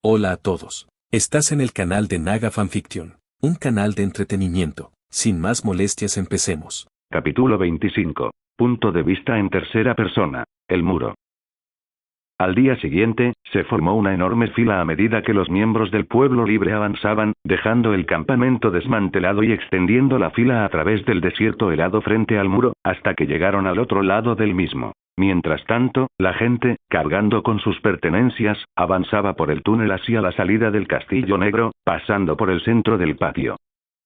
Hola a todos. Estás en el canal de Naga Fanfiction, un canal de entretenimiento. Sin más molestias, empecemos. Capítulo 25. Punto de vista en tercera persona. El muro. Al día siguiente, se formó una enorme fila a medida que los miembros del pueblo libre avanzaban, dejando el campamento desmantelado y extendiendo la fila a través del desierto helado frente al muro, hasta que llegaron al otro lado del mismo. Mientras tanto, la gente, cargando con sus pertenencias, avanzaba por el túnel hacia la salida del Castillo Negro, pasando por el centro del patio.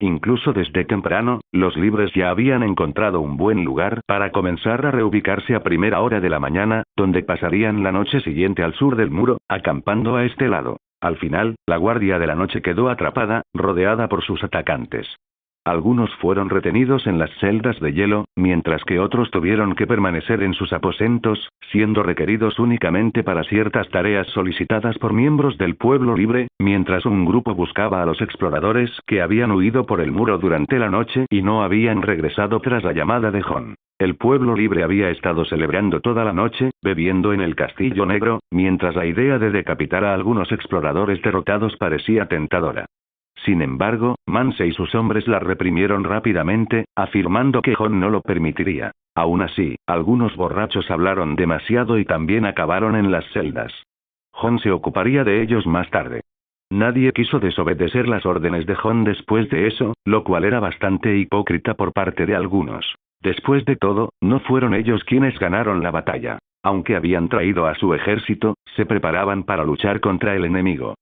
Incluso desde temprano, los libres ya habían encontrado un buen lugar para comenzar a reubicarse a primera hora de la mañana, donde pasarían la noche siguiente al sur del muro, acampando a este lado. Al final, la Guardia de la Noche quedó atrapada, rodeada por sus atacantes. Algunos fueron retenidos en las celdas de hielo, mientras que otros tuvieron que permanecer en sus aposentos, siendo requeridos únicamente para ciertas tareas solicitadas por miembros del pueblo libre, mientras un grupo buscaba a los exploradores que habían huido por el muro durante la noche y no habían regresado tras la llamada de Jon. El pueblo libre había estado celebrando toda la noche, bebiendo en el Castillo Negro, mientras la idea de decapitar a algunos exploradores derrotados parecía tentadora. Sin embargo, Mance y sus hombres la reprimieron rápidamente, afirmando que Jon no lo permitiría. Aún así, algunos borrachos hablaron demasiado y también acabaron en las celdas. Jon se ocuparía de ellos más tarde. Nadie quiso desobedecer las órdenes de Jon después de eso, lo cual era bastante hipócrita por parte de algunos. Después de todo, no fueron ellos quienes ganaron la batalla. Aunque habían traído a su ejército, se preparaban para luchar contra el enemigo.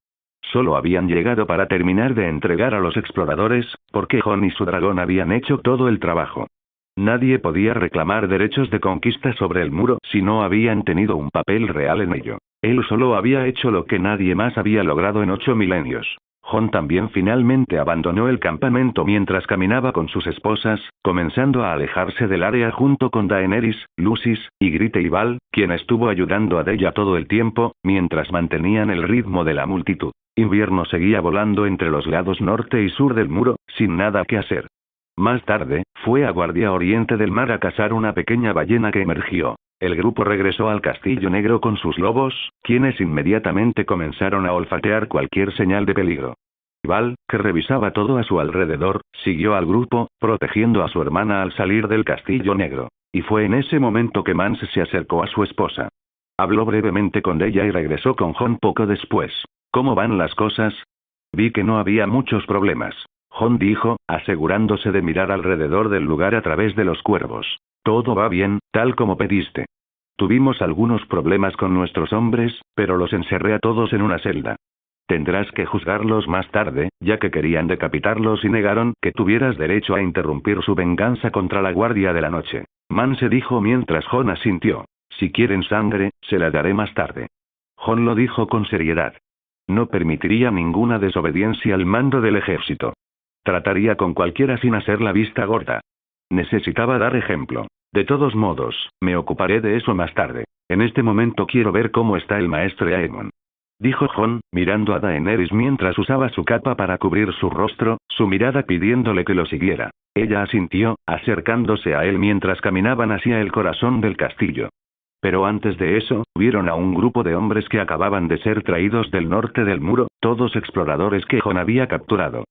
Solo habían llegado para terminar de entregar a los exploradores, porque Jon y su dragón habían hecho todo el trabajo. Nadie podía reclamar derechos de conquista sobre el muro si no habían tenido un papel real en ello. Él solo había hecho lo que nadie más había logrado en 8 milenios. Jon también finalmente abandonó el campamento mientras caminaba con sus esposas, comenzando a alejarse del área junto con Daenerys, Lucis, y Ygritte y Val, quien estuvo ayudando a Della todo el tiempo, mientras mantenían el ritmo de la multitud. Invierno seguía volando entre los lados norte y sur del muro, sin nada que hacer. Más tarde, fue a Guardia Oriente del Mar a cazar una pequeña ballena que emergió. El grupo regresó al Castillo Negro con sus lobos, quienes inmediatamente comenzaron a olfatear cualquier señal de peligro. Val, que revisaba todo a su alrededor, siguió al grupo, protegiendo a su hermana al salir del Castillo Negro. Y fue en ese momento que Mance se acercó a su esposa. Habló brevemente con ella y regresó con Jon poco después. ¿Cómo van las cosas? Vi que no había muchos problemas. Jon dijo, asegurándose de mirar alrededor del lugar a través de los cuervos. Todo va bien, tal como pediste. Tuvimos algunos problemas con nuestros hombres, pero los encerré a todos en una celda. Tendrás que juzgarlos más tarde, ya que querían decapitarlos y negaron que tuvieras derecho a interrumpir su venganza contra la Guardia de la Noche. Mance dijo mientras Jon asintió. Si quieren sangre, se la daré más tarde. Jon lo dijo con seriedad. No permitiría ninguna desobediencia al mando del ejército. Trataría con cualquiera sin hacer la vista gorda. Necesitaba dar ejemplo. De todos modos, me ocuparé de eso más tarde. En este momento quiero ver cómo está el maestre Aemon. Dijo Jon, mirando a Daenerys mientras usaba su capa para cubrir su rostro, su mirada pidiéndole que lo siguiera. Ella asintió, acercándose a él mientras caminaban hacia el corazón del castillo. Pero antes de eso, vieron a un grupo de hombres que acababan de ser traídos del norte del muro, todos exploradores que Jon había capturado.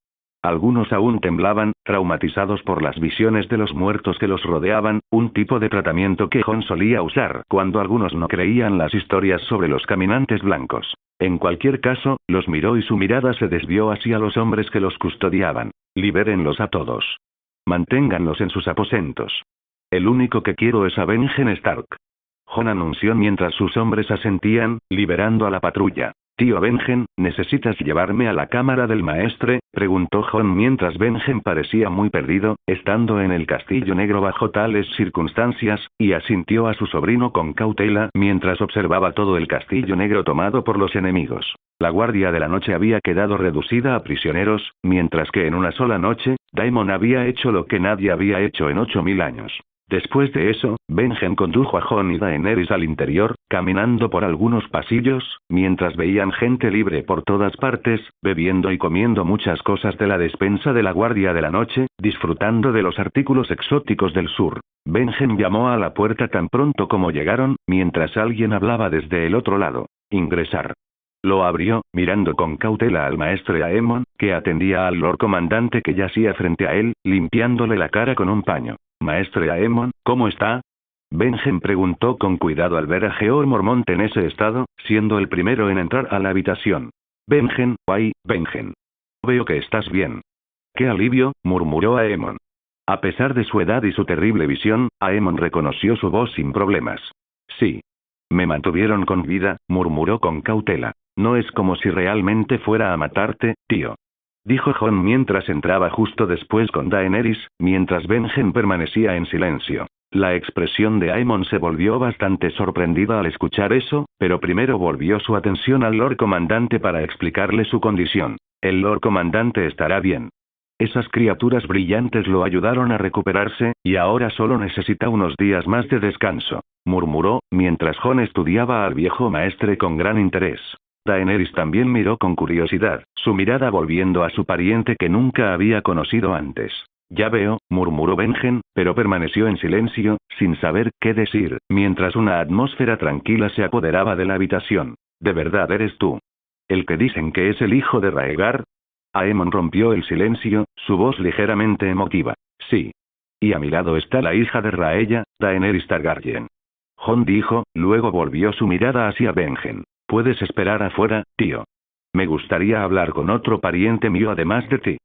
Algunos aún temblaban, traumatizados por las visiones de los muertos que los rodeaban, un tipo de tratamiento que Jon solía usar cuando algunos no creían las historias sobre los caminantes blancos. En cualquier caso, los miró y su mirada se desvió hacia los hombres que los custodiaban. Libérenlos a todos. Manténganlos en sus aposentos. El único que quiero es a Benjen Stark. Jon anunció mientras sus hombres asentían, liberando a la patrulla. Tío Benjen, ¿necesitas llevarme a la cámara del maestre?, preguntó Jon mientras Benjen parecía muy perdido, estando en el Castillo Negro bajo tales circunstancias, y asintió a su sobrino con cautela mientras observaba todo el Castillo Negro tomado por los enemigos. La Guardia de la Noche había quedado reducida a prisioneros, mientras que en una sola noche, Daemon había hecho lo que nadie había hecho en 8000 años. Después de eso, Benjen condujo a Jon y Daenerys al interior, caminando por algunos pasillos, mientras veían gente libre por todas partes, bebiendo y comiendo muchas cosas de la despensa de la Guardia de la Noche, disfrutando de los artículos exóticos del sur. Benjen llamó a la puerta tan pronto como llegaron, mientras alguien hablaba desde el otro lado. Ingresar. Lo abrió, mirando con cautela al maestre Aemon, que atendía al Lord Comandante que yacía frente a él, limpiándole la cara con un paño. Maestre Aemon, ¿cómo está? Benjen preguntó con cuidado al ver a Georg Mormont en ese estado, siendo el primero en entrar a la habitación. Benjen, ¡ay, Benjen! Veo que estás bien. ¡Qué alivio!, murmuró Aemon. A pesar de su edad y su terrible visión, Aemon reconoció su voz sin problemas. Sí. Me mantuvieron con vida, murmuró con cautela. No es como si realmente fuera a matarte, tío. Dijo Jon mientras entraba justo después con Daenerys, mientras Benjen permanecía en silencio. La expresión de Aemon se volvió bastante sorprendida al escuchar eso, pero primero volvió su atención al Lord Comandante para explicarle su condición. El Lord Comandante estará bien. Esas criaturas brillantes lo ayudaron a recuperarse, y ahora solo necesita unos días más de descanso, murmuró, mientras Jon estudiaba al viejo maestre con gran interés. Daenerys también miró con curiosidad, su mirada volviendo a su pariente que nunca había conocido antes. Ya veo, murmuró Benjen, pero permaneció en silencio, sin saber qué decir, mientras una atmósfera tranquila se apoderaba de la habitación. ¿De verdad eres tú? ¿El que dicen que es el hijo de Raegar? Aemon rompió el silencio, su voz ligeramente emotiva. Sí. Y a mi lado está la hija de Raella, Daenerys Targaryen. Jon dijo, luego volvió su mirada hacia Benjen. Puedes esperar afuera, tío. Me gustaría hablar con otro pariente mío además de ti.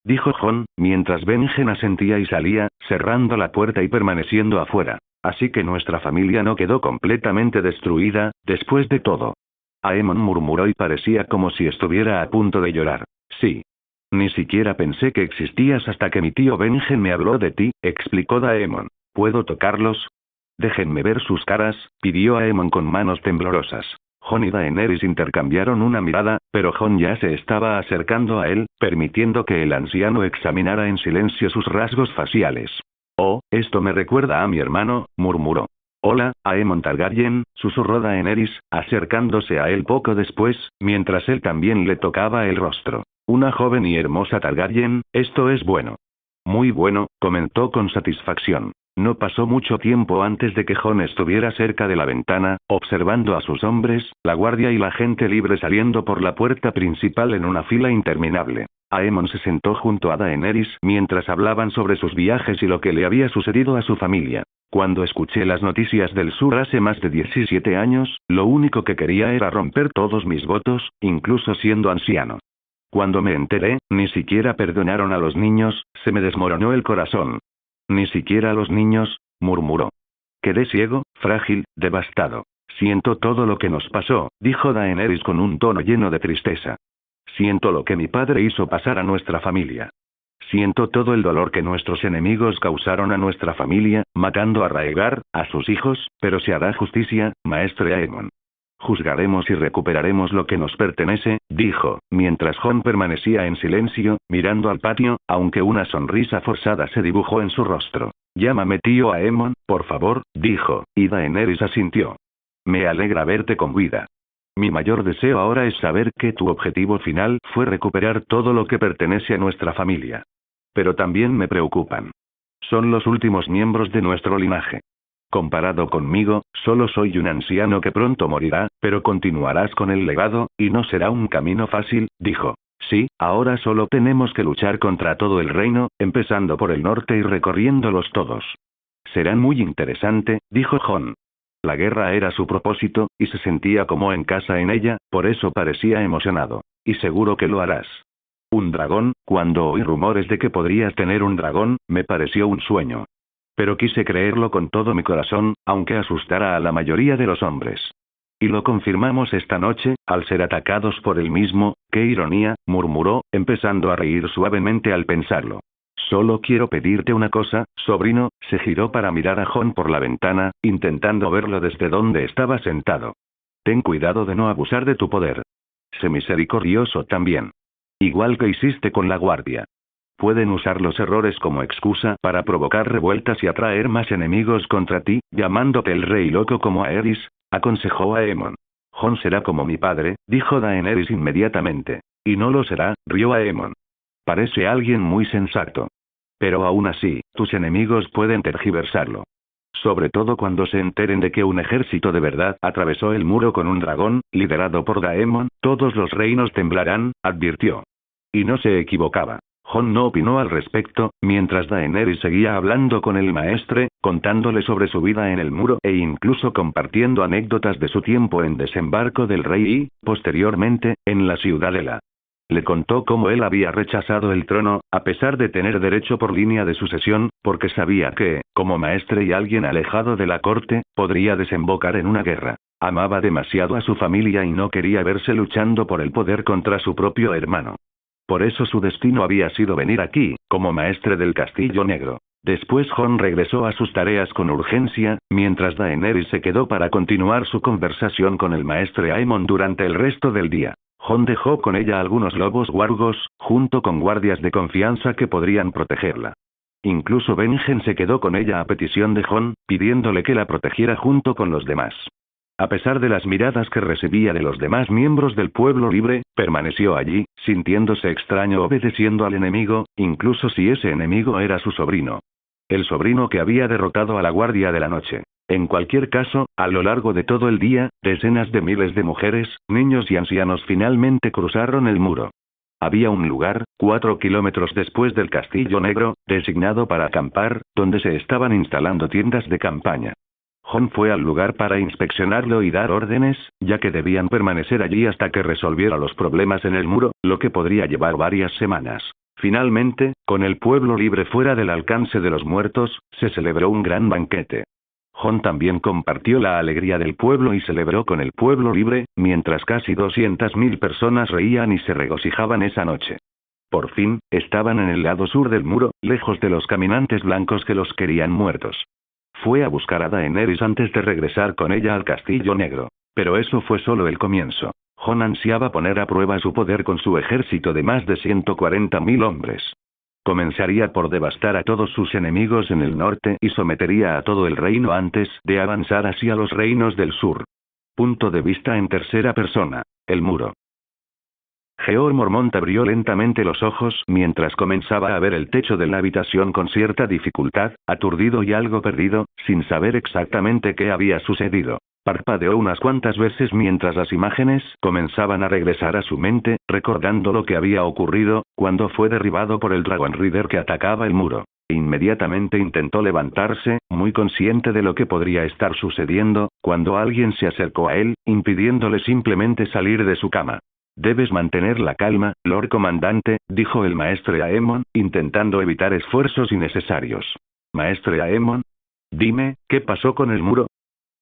Dijo Jon, mientras Benjen asentía y salía, cerrando la puerta y permaneciendo afuera. Así que nuestra familia no quedó completamente destruida, después de todo. Aemon murmuró y parecía como si estuviera a punto de llorar. Sí. Ni siquiera pensé que existías hasta que mi tío Benjen me habló de ti, explicó Daemon. ¿Puedo tocarlos? Déjenme ver sus caras, pidió Aemon con manos temblorosas. Jon y Daenerys intercambiaron una mirada, pero Jon ya se estaba acercando a él, permitiendo que el anciano examinara en silencio sus rasgos faciales. Oh, esto me recuerda a mi hermano, murmuró. Hola, Aemon Targaryen, susurró Daenerys, acercándose a él poco después, mientras él también le tocaba el rostro. Una joven y hermosa Targaryen, esto es bueno. Muy bueno, comentó con satisfacción. No pasó mucho tiempo antes de que Jon estuviera cerca de la ventana, observando a sus hombres, la guardia y la gente libre saliendo por la puerta principal en una fila interminable. Aemon se sentó junto a Daenerys mientras hablaban sobre sus viajes y lo que le había sucedido a su familia. Cuando escuché las noticias del sur hace más de 17 años, lo único que quería era romper todos mis votos, incluso siendo anciano. Cuando me enteré, ni siquiera perdonaron a los niños, se me desmoronó el corazón. Ni siquiera a los niños, murmuró. Quedé ciego, frágil, devastado. Siento todo lo que nos pasó, dijo Daenerys con un tono lleno de tristeza. Siento lo que mi padre hizo pasar a nuestra familia. Siento todo el dolor que nuestros enemigos causaron a nuestra familia, matando a Raegar, a sus hijos, pero se hará justicia, maestre Aemon. Juzgaremos y recuperaremos lo que nos pertenece, dijo, mientras Jon permanecía en silencio, mirando al patio, aunque una sonrisa forzada se dibujó en su rostro. Llámame tío Aemon, por favor, dijo, y Daenerys asintió. Me alegra verte con vida. Mi mayor deseo ahora es saber que tu objetivo final fue recuperar todo lo que pertenece a nuestra familia. Pero también me preocupan. Son los últimos miembros de nuestro linaje. Comparado conmigo, solo soy un anciano que pronto morirá, pero continuarás con el legado, y no será un camino fácil, dijo. Sí, ahora solo tenemos que luchar contra todo el reino, empezando por el norte y recorriéndolos todos. Será muy interesante, dijo Jon. La guerra era su propósito, y se sentía como en casa en ella, por eso parecía emocionado. Y seguro que lo harás. Un dragón, cuando oí rumores de que podrías tener un dragón, me pareció un sueño. Pero quise creerlo con todo mi corazón, aunque asustara a la mayoría de los hombres. Y lo confirmamos esta noche, al ser atacados por el mismo. Qué ironía, murmuró, empezando a reír suavemente al pensarlo. Solo quiero pedirte una cosa, sobrino, se giró para mirar a Jon por la ventana, intentando verlo desde donde estaba sentado. Ten cuidado de no abusar de tu poder. Sé misericordioso también. Igual que hiciste con la guardia. Pueden usar los errores como excusa para provocar revueltas y atraer más enemigos contra ti, llamándote el rey loco como Aerys, aconsejó Aemon. Jon será como mi padre, dijo Daenerys inmediatamente. Y no lo será, rió Aemon. Parece alguien muy sensato. Pero aún así, tus enemigos pueden tergiversarlo. sobre todo cuando se enteren de que un ejército de verdad atravesó el muro con un dragón, liderado por Daemon, todos los reinos temblarán, advirtió. Y no se equivocaba. Jon no opinó al respecto, mientras Daenerys seguía hablando con el maestre, contándole sobre su vida en el muro e incluso compartiendo anécdotas de su tiempo en Desembarco del Rey y, posteriormente, en la Ciudadela. Le contó cómo él había rechazado el trono, a pesar de tener derecho por línea de sucesión, porque sabía que, como maestre y alguien alejado de la corte, podría desembocar en una guerra. Amaba demasiado a su familia y no quería verse luchando por el poder contra su propio hermano. Por eso su destino había sido venir aquí, como maestre del Castillo Negro. Después Jon regresó a sus tareas con urgencia, mientras Daenerys se quedó para continuar su conversación con el maestre Aemon durante el resto del día. Jon dejó con ella algunos lobos guargos, junto con guardias de confianza que podrían protegerla. Incluso Benjen se quedó con ella a petición de Jon, pidiéndole que la protegiera junto con los demás. A pesar de las miradas que recibía de los demás miembros del pueblo libre, permaneció allí, sintiéndose extraño obedeciendo al enemigo, incluso si ese enemigo era su sobrino. El sobrino que había derrotado a la Guardia de la Noche. En cualquier caso, a lo largo de todo el día, decenas de miles de mujeres, niños y ancianos finalmente cruzaron el muro. Había un lugar, 4 kilómetros después del Castillo Negro, designado para acampar, donde se estaban instalando tiendas de campaña. Jon fue al lugar para inspeccionarlo y dar órdenes, ya que debían permanecer allí hasta que resolviera los problemas en el muro, lo que podría llevar varias semanas. Finalmente, con el pueblo libre fuera del alcance de los muertos, se celebró un gran banquete. Jon también compartió la alegría del pueblo y celebró con el pueblo libre, mientras casi 200.000 personas reían y se regocijaban esa noche. Por fin, estaban en el lado sur del muro, lejos de los caminantes blancos que los querían muertos. Fue a buscar a Daenerys antes de regresar con ella al Castillo Negro. Pero eso fue solo el comienzo. Jon ansiaba poner a prueba su poder con su ejército de más de 140.000 hombres. Comenzaría por devastar a todos sus enemigos en el norte y sometería a todo el reino antes de avanzar hacia los reinos del sur. Punto de vista en tercera persona. El muro. Jeor Mormont abrió lentamente los ojos mientras comenzaba a ver el techo de la habitación con cierta dificultad, aturdido y algo perdido, sin saber exactamente qué había sucedido. Parpadeó unas cuantas veces mientras las imágenes comenzaban a regresar a su mente, recordando lo que había ocurrido, cuando fue derribado por el Dragon Rider que atacaba el muro. Inmediatamente intentó levantarse, muy consciente de lo que podría estar sucediendo, cuando alguien se acercó a él, impidiéndole simplemente salir de su cama. Debes mantener la calma, Lord Comandante, dijo el maestre Aemon, intentando evitar esfuerzos innecesarios. Maestre Aemon. Dime, ¿qué pasó con el muro?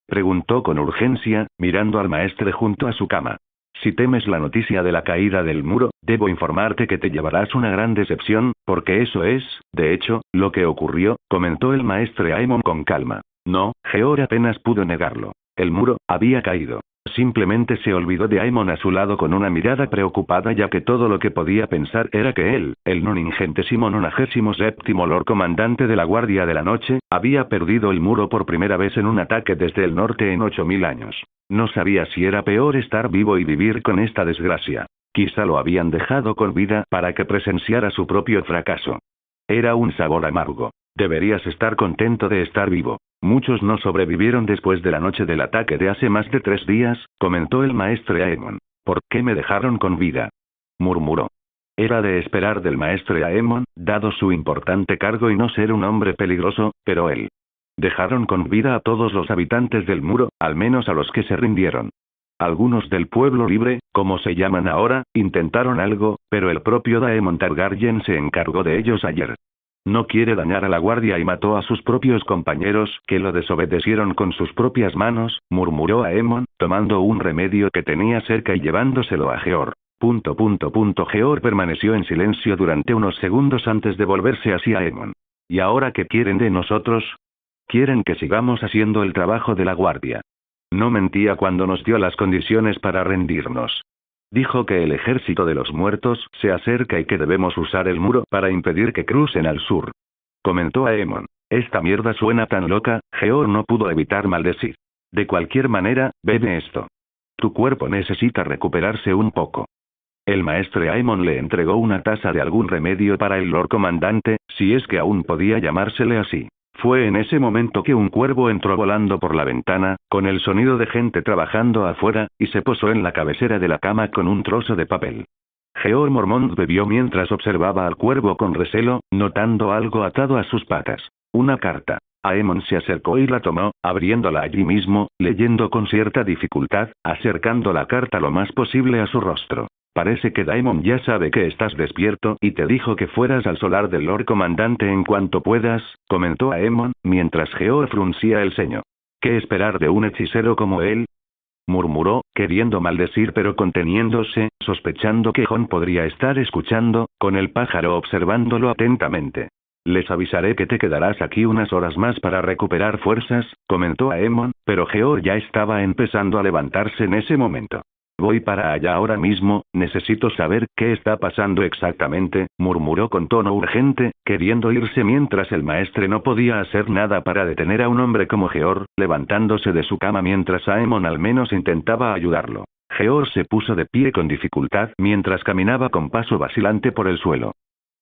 Preguntó con urgencia, mirando al maestre junto a su cama. Si temes la noticia de la caída del muro, debo informarte que te llevarás una gran decepción, porque eso es, de hecho, lo que ocurrió, comentó el maestre Aemon con calma. No, Jeor apenas pudo negarlo. El muro había caído. Simplemente se olvidó de Aemon a su lado con una mirada preocupada, ya que todo lo que podía pensar era que él, el 97º Lord Comandante de la Guardia de la Noche, había perdido el muro por primera vez en un ataque desde el norte en 8.000 años. No sabía si era peor estar vivo y vivir con esta desgracia. Quizá lo habían dejado con vida para que presenciara su propio fracaso. Era un sabor amargo. Deberías estar contento de estar vivo. Muchos no sobrevivieron después de la noche del ataque de hace más de 3 días, comentó el maestre Aemon. ¿Por qué me dejaron con vida? Murmuró. Era de esperar del maestre Aemon, dado su importante cargo y no ser un hombre peligroso, pero él. Dejaron con vida a todos los habitantes del muro, al menos a los que se rindieron. Algunos del pueblo libre, como se llaman ahora, intentaron algo, pero el propio Daemon Targaryen se encargó de ellos ayer. No quiere dañar a la guardia y mató a sus propios compañeros, que lo desobedecieron con sus propias manos, murmuró Aemon, tomando un remedio que tenía cerca y llevándoselo a Jeor. Jeor permaneció en silencio durante unos segundos antes de volverse hacia Aemon. ¿Y ahora qué quieren de nosotros? Quieren que sigamos haciendo el trabajo de la guardia. No mentía cuando nos dio las condiciones para rendirnos. Dijo que el ejército de los muertos se acerca y que debemos usar el muro para impedir que crucen al sur. Comentó Aemon. Esta mierda suena tan loca, Jeor no pudo evitar maldecir. De cualquier manera, bebe esto. Tu cuerpo necesita recuperarse un poco. El maestre Aemon le entregó una taza de algún remedio para el Lord Comandante, si es que aún podía llamársele así. Fue en ese momento que un cuervo entró volando por la ventana, con el sonido de gente trabajando afuera, y se posó en la cabecera de la cama con un trozo de papel. George Mormont bebió mientras observaba al cuervo con recelo, notando algo atado a sus patas. Una carta. Aemon se acercó y la tomó, abriéndola allí mismo, leyendo con cierta dificultad, acercando la carta lo más posible a su rostro. Parece que Daemon ya sabe que estás despierto y te dijo que fueras al solar del Lord Comandante en cuanto puedas, comentó Aemon, mientras George fruncía el ceño. ¿Qué esperar de un hechicero como él? Murmuró, queriendo maldecir pero conteniéndose, sospechando que Jon podría estar escuchando, con el pájaro observándolo atentamente. Les avisaré que te quedarás aquí unas horas más para recuperar fuerzas, comentó Aemon, pero George ya estaba empezando a levantarse en ese momento. Voy para allá ahora mismo, necesito saber qué está pasando exactamente, murmuró con tono urgente, queriendo irse mientras el maestre no podía hacer nada para detener a un hombre como George, levantándose de su cama mientras Aemon al menos intentaba ayudarlo. George se puso de pie con dificultad mientras caminaba con paso vacilante por el suelo.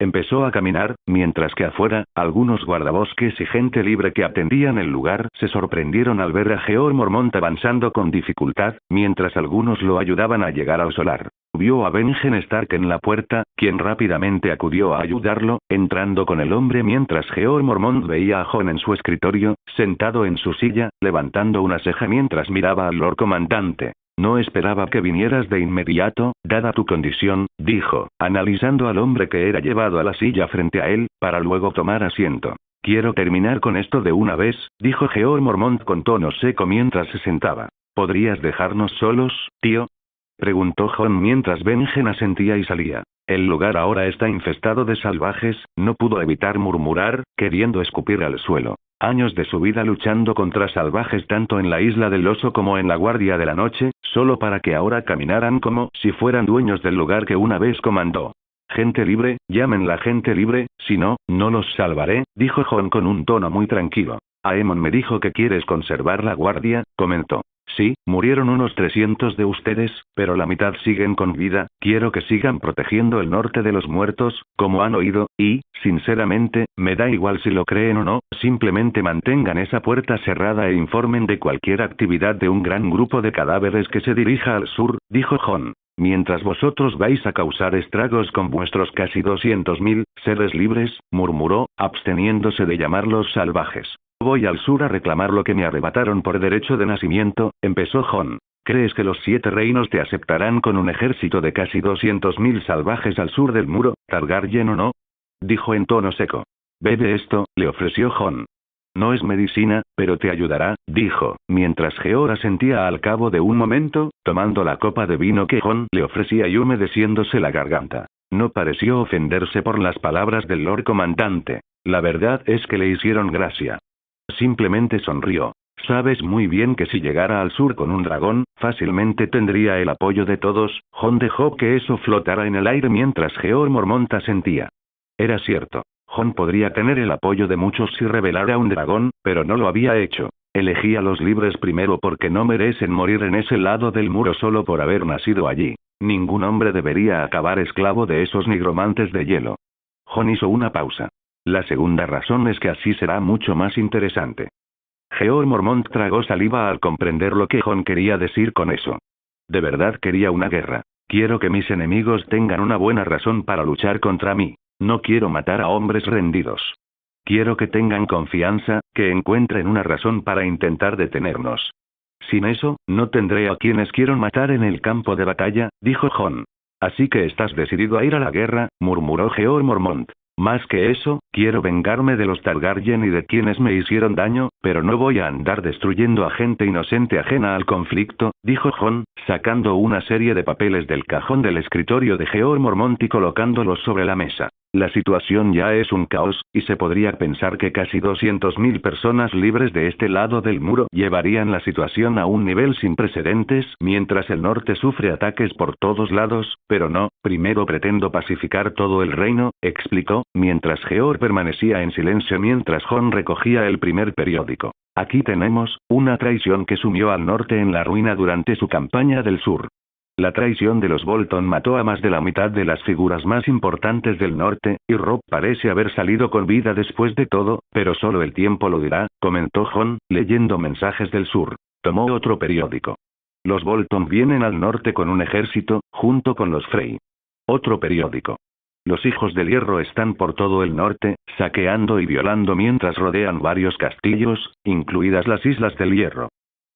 Empezó a caminar, mientras que afuera, algunos guardabosques y gente libre que atendían el lugar se sorprendieron al ver a George Mormont avanzando con dificultad, mientras algunos lo ayudaban a llegar al solar. Vio a Benjen Stark en la puerta, quien rápidamente acudió a ayudarlo, entrando con el hombre mientras George Mormont veía a Jon en su escritorio, sentado en su silla, levantando una ceja mientras miraba al Lord Comandante. No esperaba que vinieras de inmediato, dada tu condición, dijo, analizando al hombre que era llevado a la silla frente a él, para luego tomar asiento. Quiero terminar con esto de una vez, dijo George Mormont con tono seco mientras se sentaba. ¿Podrías dejarnos solos, tío? Preguntó Jon mientras Benjen asentía y salía. El lugar ahora está infestado de salvajes, no pudo evitar murmurar, queriendo escupir al suelo. Años de su vida luchando contra salvajes tanto en la isla del oso como en la guardia de la noche, solo para que ahora caminaran como si fueran dueños del lugar que una vez comandó. Gente libre, llámenla gente libre, si no, no los salvaré, dijo Jon con un tono muy tranquilo. Aemon me dijo que quieres conservar la guardia, comentó. Sí, murieron unos 300 de ustedes, pero la mitad siguen con vida, quiero que sigan protegiendo el norte de los muertos, como han oído, y, sinceramente, me da igual si lo creen o no, simplemente mantengan esa puerta cerrada e informen de cualquier actividad de un gran grupo de cadáveres que se dirija al sur, dijo Jon. Mientras vosotros vais a causar estragos con vuestros casi 200.000 seres libres, murmuró, absteniéndose de llamarlos salvajes. Voy al sur a reclamar lo que me arrebataron por derecho de nacimiento, empezó Jon. ¿Crees que los 7 reinos te aceptarán con un ejército de casi 200.000 salvajes al sur del muro, Targaryen o no? Dijo en tono seco. Bebe esto, le ofreció Jon. No es medicina, pero te ayudará, dijo, mientras George asentía al cabo de un momento, tomando la copa de vino que Jon le ofrecía y humedeciéndose la garganta. No pareció ofenderse por las palabras del Lord Comandante. La verdad es que le hicieron gracia. Simplemente sonrió. Sabes muy bien que si llegara al sur con un dragón, fácilmente tendría el apoyo de todos. Jon dejó que eso flotara en el aire mientras George Mormont asentía. Era cierto. Jon podría tener el apoyo de muchos si revelara un dragón, pero no lo había hecho. Elegí a los libres primero porque no merecen morir en ese lado del muro solo por haber nacido allí. Ningún hombre debería acabar esclavo de esos nigromantes de hielo. Jon hizo una pausa. La segunda razón es que así será mucho más interesante. George Mormont tragó saliva al comprender lo que Jon quería decir con eso. De verdad quería una guerra. Quiero que mis enemigos tengan una buena razón para luchar contra mí. No quiero matar a hombres rendidos. Quiero que tengan confianza, que encuentren una razón para intentar detenernos. Sin eso, no tendré a quienes quiero matar en el campo de batalla, dijo Jon. Así que estás decidido a ir a la guerra, murmuró George Mormont. Más que eso, quiero vengarme de los Targaryen y de quienes me hicieron daño, pero no voy a andar destruyendo a gente inocente ajena al conflicto, dijo Jon, sacando una serie de papeles del cajón del escritorio de George Mormont y colocándolos sobre la mesa. La situación ya es un caos, y se podría pensar que casi 200.000 personas libres de este lado del muro llevarían la situación a un nivel sin precedentes mientras el norte sufre ataques por todos lados, pero no, primero pretendo pacificar todo el reino, explicó, mientras George permanecía en silencio mientras Jon recogía el primer periódico. Aquí tenemos, una traición que sumió al norte en la ruina durante su campaña del sur. La traición de los Bolton mató a más de la mitad de las figuras más importantes del norte, y Rob parece haber salido con vida después de todo, pero solo el tiempo lo dirá, comentó John, leyendo mensajes del sur. Tomó otro periódico. Los Bolton vienen al norte con un ejército, junto con los Frey. Otro periódico. Los hijos del hierro están por todo el norte, saqueando y violando mientras rodean varios castillos, incluidas las Islas del Hierro.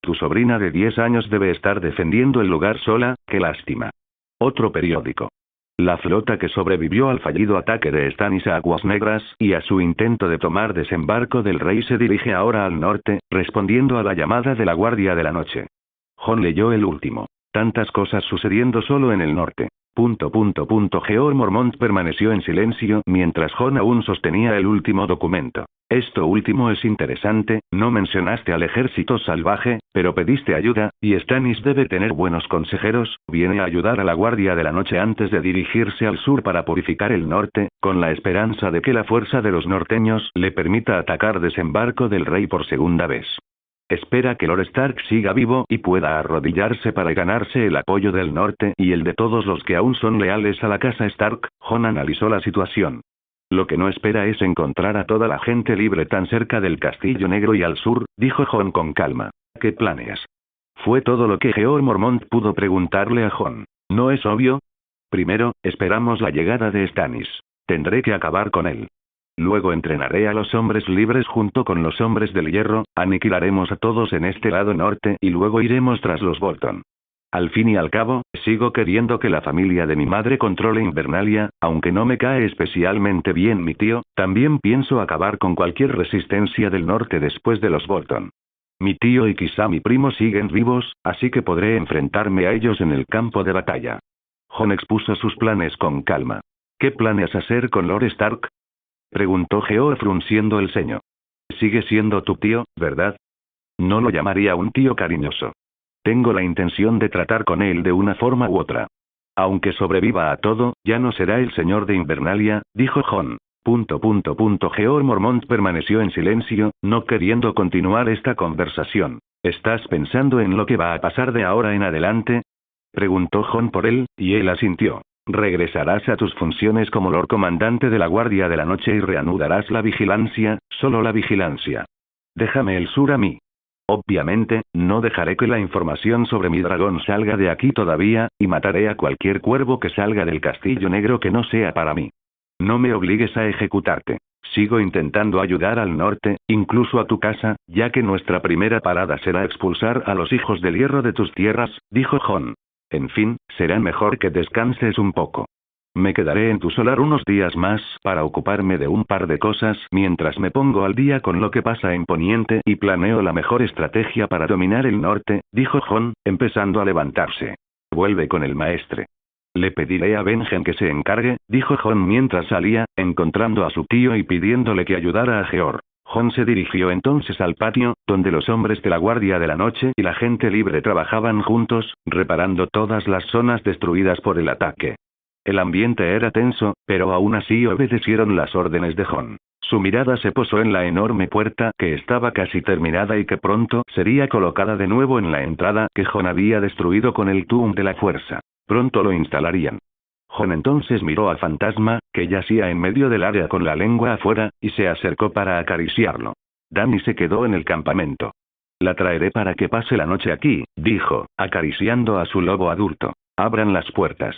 Tu sobrina de 10 años debe estar defendiendo el lugar sola, qué lástima. Otro periódico. La flota que sobrevivió al fallido ataque de Stannis a Aguas Negras y a su intento de tomar desembarco del rey se dirige ahora al norte, respondiendo a la llamada de la Guardia de la Noche. John leyó el último. Tantas cosas sucediendo solo en el norte. George Mormont permaneció en silencio mientras John aún sostenía el último documento. Esto último es interesante, no mencionaste al ejército salvaje, pero pediste ayuda, y Stannis debe tener buenos consejeros, viene a ayudar a la Guardia de la Noche antes de dirigirse al sur para purificar el norte, con la esperanza de que la fuerza de los norteños le permita atacar desembarco del rey por segunda vez. Espera que Lord Stark siga vivo y pueda arrodillarse para ganarse el apoyo del norte y el de todos los que aún son leales a la casa Stark. Jon analizó la situación. Lo que no espera es encontrar a toda la gente libre tan cerca del Castillo Negro y al sur, dijo Jon con calma. ¿Qué planeas? Fue todo lo que George Mormont pudo preguntarle a Jon. ¿No es obvio? Primero, esperamos la llegada de Stannis. Tendré que acabar con él. Luego entrenaré a los hombres libres junto con los hombres del hierro, aniquilaremos a todos en este lado norte y luego iremos tras los Bolton. Al fin y al cabo, sigo queriendo que la familia de mi madre controle Invernalia, aunque no me cae especialmente bien mi tío, también pienso acabar con cualquier resistencia del norte después de los Bolton. Mi tío y quizá mi primo siguen vivos, así que podré enfrentarme a ellos en el campo de batalla. Jon expuso sus planes con calma. ¿Qué planeas hacer con Lord Stark? Preguntó George frunciendo el ceño. Sigue siendo tu tío, ¿verdad? No lo llamaría un tío cariñoso. Tengo la intención de tratar con él de una forma u otra. Aunque sobreviva a todo, ya no será el señor de Invernalia, dijo Jon. George Mormont permaneció en silencio, no queriendo continuar esta conversación. ¿Estás pensando en lo que va a pasar de ahora en adelante? Preguntó Jon por él, y él asintió. Regresarás a tus funciones como Lord Comandante de la Guardia de la Noche y reanudarás la vigilancia, solo la vigilancia. Déjame el sur a mí. Obviamente, no dejaré que la información sobre mi dragón salga de aquí todavía, y mataré a cualquier cuervo que salga del Castillo Negro que no sea para mí. No me obligues a ejecutarte. Sigo intentando ayudar al norte, incluso a tu casa, ya que nuestra primera parada será expulsar a los hijos del hierro de tus tierras, dijo Jon. En fin, será mejor que descanses un poco. Me quedaré en tu solar unos días más para ocuparme de un par de cosas mientras me pongo al día con lo que pasa en Poniente y planeo la mejor estrategia para dominar el norte, dijo Jon, empezando a levantarse. Vuelve con el maestre. Le pediré a Benjen que se encargue, dijo Jon mientras salía, encontrando a su tío y pidiéndole que ayudara a George. Jon se dirigió entonces al patio, donde los hombres de la Guardia de la Noche y la gente libre trabajaban juntos, reparando todas las zonas destruidas por el ataque. El ambiente era tenso, pero aún así obedecieron las órdenes de Jon. Su mirada se posó en la enorme puerta que estaba casi terminada y que pronto sería colocada de nuevo en la entrada que Jon había destruido con el Túm de la Fuerza. Pronto lo instalarían. Jon entonces miró a Fantasma, que yacía en medio del área con la lengua afuera, y se acercó para acariciarlo. Dany se quedó en el campamento. La traeré para que pase la noche aquí, dijo, acariciando a su lobo adulto. Abran las puertas.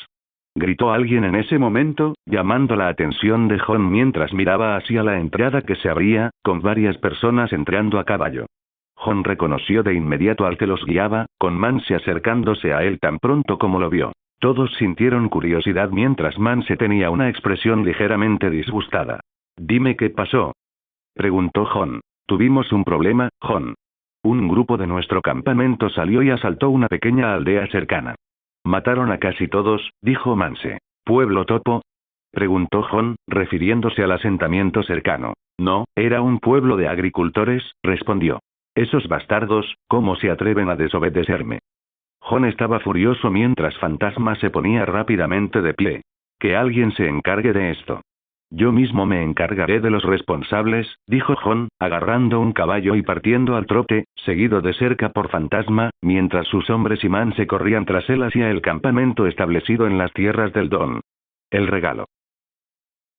Gritó alguien en ese momento, llamando la atención de Jon mientras miraba hacia la entrada que se abría, con varias personas entrando a caballo. Jon reconoció de inmediato al que los guiaba, con Mance acercándose a él tan pronto como lo vio. Todos sintieron curiosidad mientras Mance tenía una expresión ligeramente disgustada. «Dime qué pasó», preguntó Jon. «Tuvimos un problema, Jon. Un grupo de nuestro campamento salió y asaltó una pequeña aldea cercana. Mataron a casi todos», dijo Mance. «¿Pueblo topo?», preguntó Jon, refiriéndose al asentamiento cercano. «No, era un pueblo de agricultores», respondió. «Esos bastardos, ¿cómo se atreven a desobedecerme?». Jon estaba furioso mientras Fantasma se ponía rápidamente de pie. «Que alguien se encargue de esto». Yo mismo me encargaré de los responsables, dijo Jon, agarrando un caballo y partiendo al trote, seguido de cerca por Fantasma, mientras sus hombres y Mance corrían tras él hacia el campamento establecido en las tierras del Don. El regalo.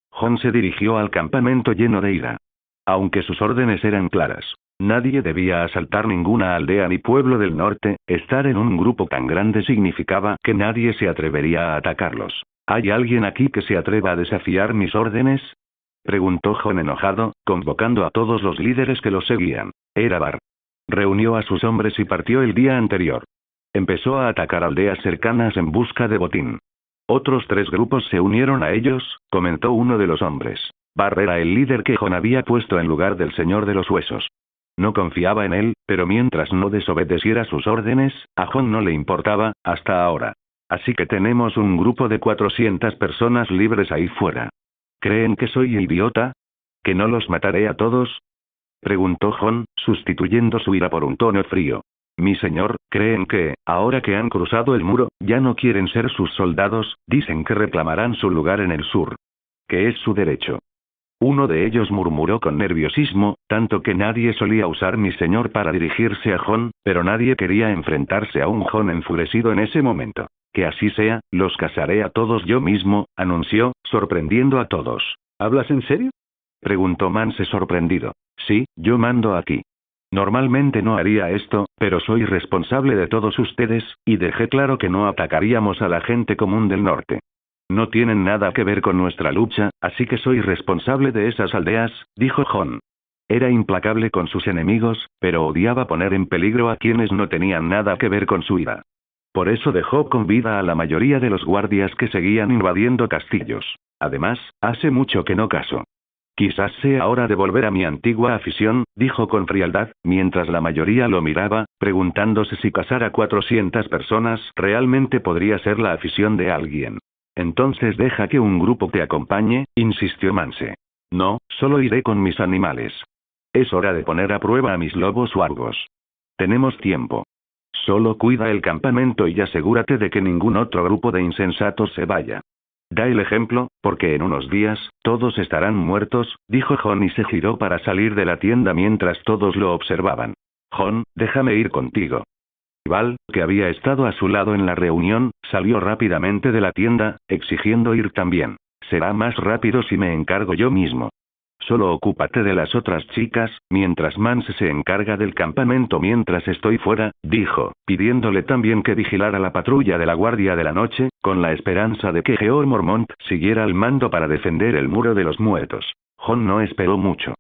Jon se dirigió al campamento lleno de ira. Aunque sus órdenes eran claras. Nadie debía asaltar ninguna aldea ni pueblo del norte, estar en un grupo tan grande significaba que nadie se atrevería a atacarlos. ¿Hay alguien aquí que se atreva a desafiar mis órdenes? Preguntó Jon enojado, convocando a todos los líderes que lo seguían. Era Bar. Reunió a sus hombres y partió el día anterior. Empezó a atacar aldeas cercanas en busca de botín. Otros 3 grupos se unieron a ellos, comentó uno de los hombres. Bar era el líder que Jon había puesto en lugar del Señor de los Huesos. No confiaba en él, pero mientras no desobedeciera sus órdenes, a Jon no le importaba, hasta ahora. Así que tenemos un grupo de 400 personas libres ahí fuera. ¿Creen que soy idiota? ¿Que no los mataré a todos? Preguntó Jon, sustituyendo su ira por un tono frío. Mi señor, ¿creen que, ahora que han cruzado el muro, ya no quieren ser sus soldados? Dicen que reclamarán su lugar en el sur. Que es su derecho. Uno de ellos murmuró con nerviosismo, tanto que nadie solía usar mi señor para dirigirse a Jon, pero nadie quería enfrentarse a un Jon enfurecido en ese momento. Que así sea, los cazaré a todos yo mismo, anunció, sorprendiendo a todos. ¿Hablas en serio? Preguntó Mance sorprendido. Sí, yo mando aquí. Normalmente no haría esto, pero soy responsable de todos ustedes, y dejé claro que no atacaríamos a la gente común del norte. No tienen nada que ver con nuestra lucha, así que soy responsable de esas aldeas, dijo Jon. Era implacable con sus enemigos, pero odiaba poner en peligro a quienes no tenían nada que ver con su ira. Por eso dejó con vida a la mayoría de los guardias que seguían invadiendo castillos. Además, hace mucho que no caso. Quizás sea hora de volver a mi antigua afición, dijo con frialdad, mientras la mayoría lo miraba, preguntándose si cazar a 400 personas realmente podría ser la afición de alguien. Entonces deja que un grupo te acompañe, insistió Mance. No, solo iré con mis animales. Es hora de poner a prueba a mis lobos wargos. Tenemos tiempo. Solo cuida el campamento y asegúrate de que ningún otro grupo de insensatos se vaya. Da el ejemplo, porque en unos días, todos estarán muertos, dijo Jon y se giró para salir de la tienda mientras todos lo observaban. Jon, déjame ir contigo. Val, que había estado a su lado en la reunión, salió rápidamente de la tienda, exigiendo ir también. Será más rápido si me encargo yo mismo. Solo ocúpate de las otras chicas, mientras Mance se encarga del campamento mientras estoy fuera, dijo, pidiéndole también que vigilara la patrulla de la Guardia de la Noche, con la esperanza de que Jeor Mormont siguiera al mando para defender el Muro de los Muertos. Jon no esperó mucho.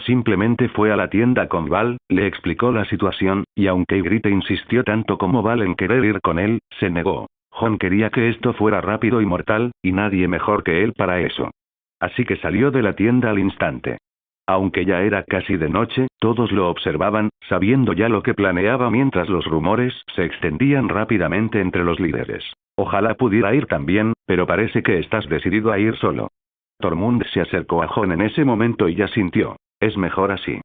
Simplemente fue a la tienda con Val, le explicó la situación, y aunque Ygritte insistió tanto como Val en querer ir con él, se negó. Jon quería que esto fuera rápido y mortal, y nadie mejor que él para eso. Así que salió de la tienda al instante. Aunque ya era casi de noche, todos lo observaban, sabiendo ya lo que planeaba mientras los rumores se extendían rápidamente entre los líderes. Ojalá pudiera ir también, pero parece que estás decidido a ir solo. Tormund se acercó a Jon en ese momento y ya sintió. Es mejor así.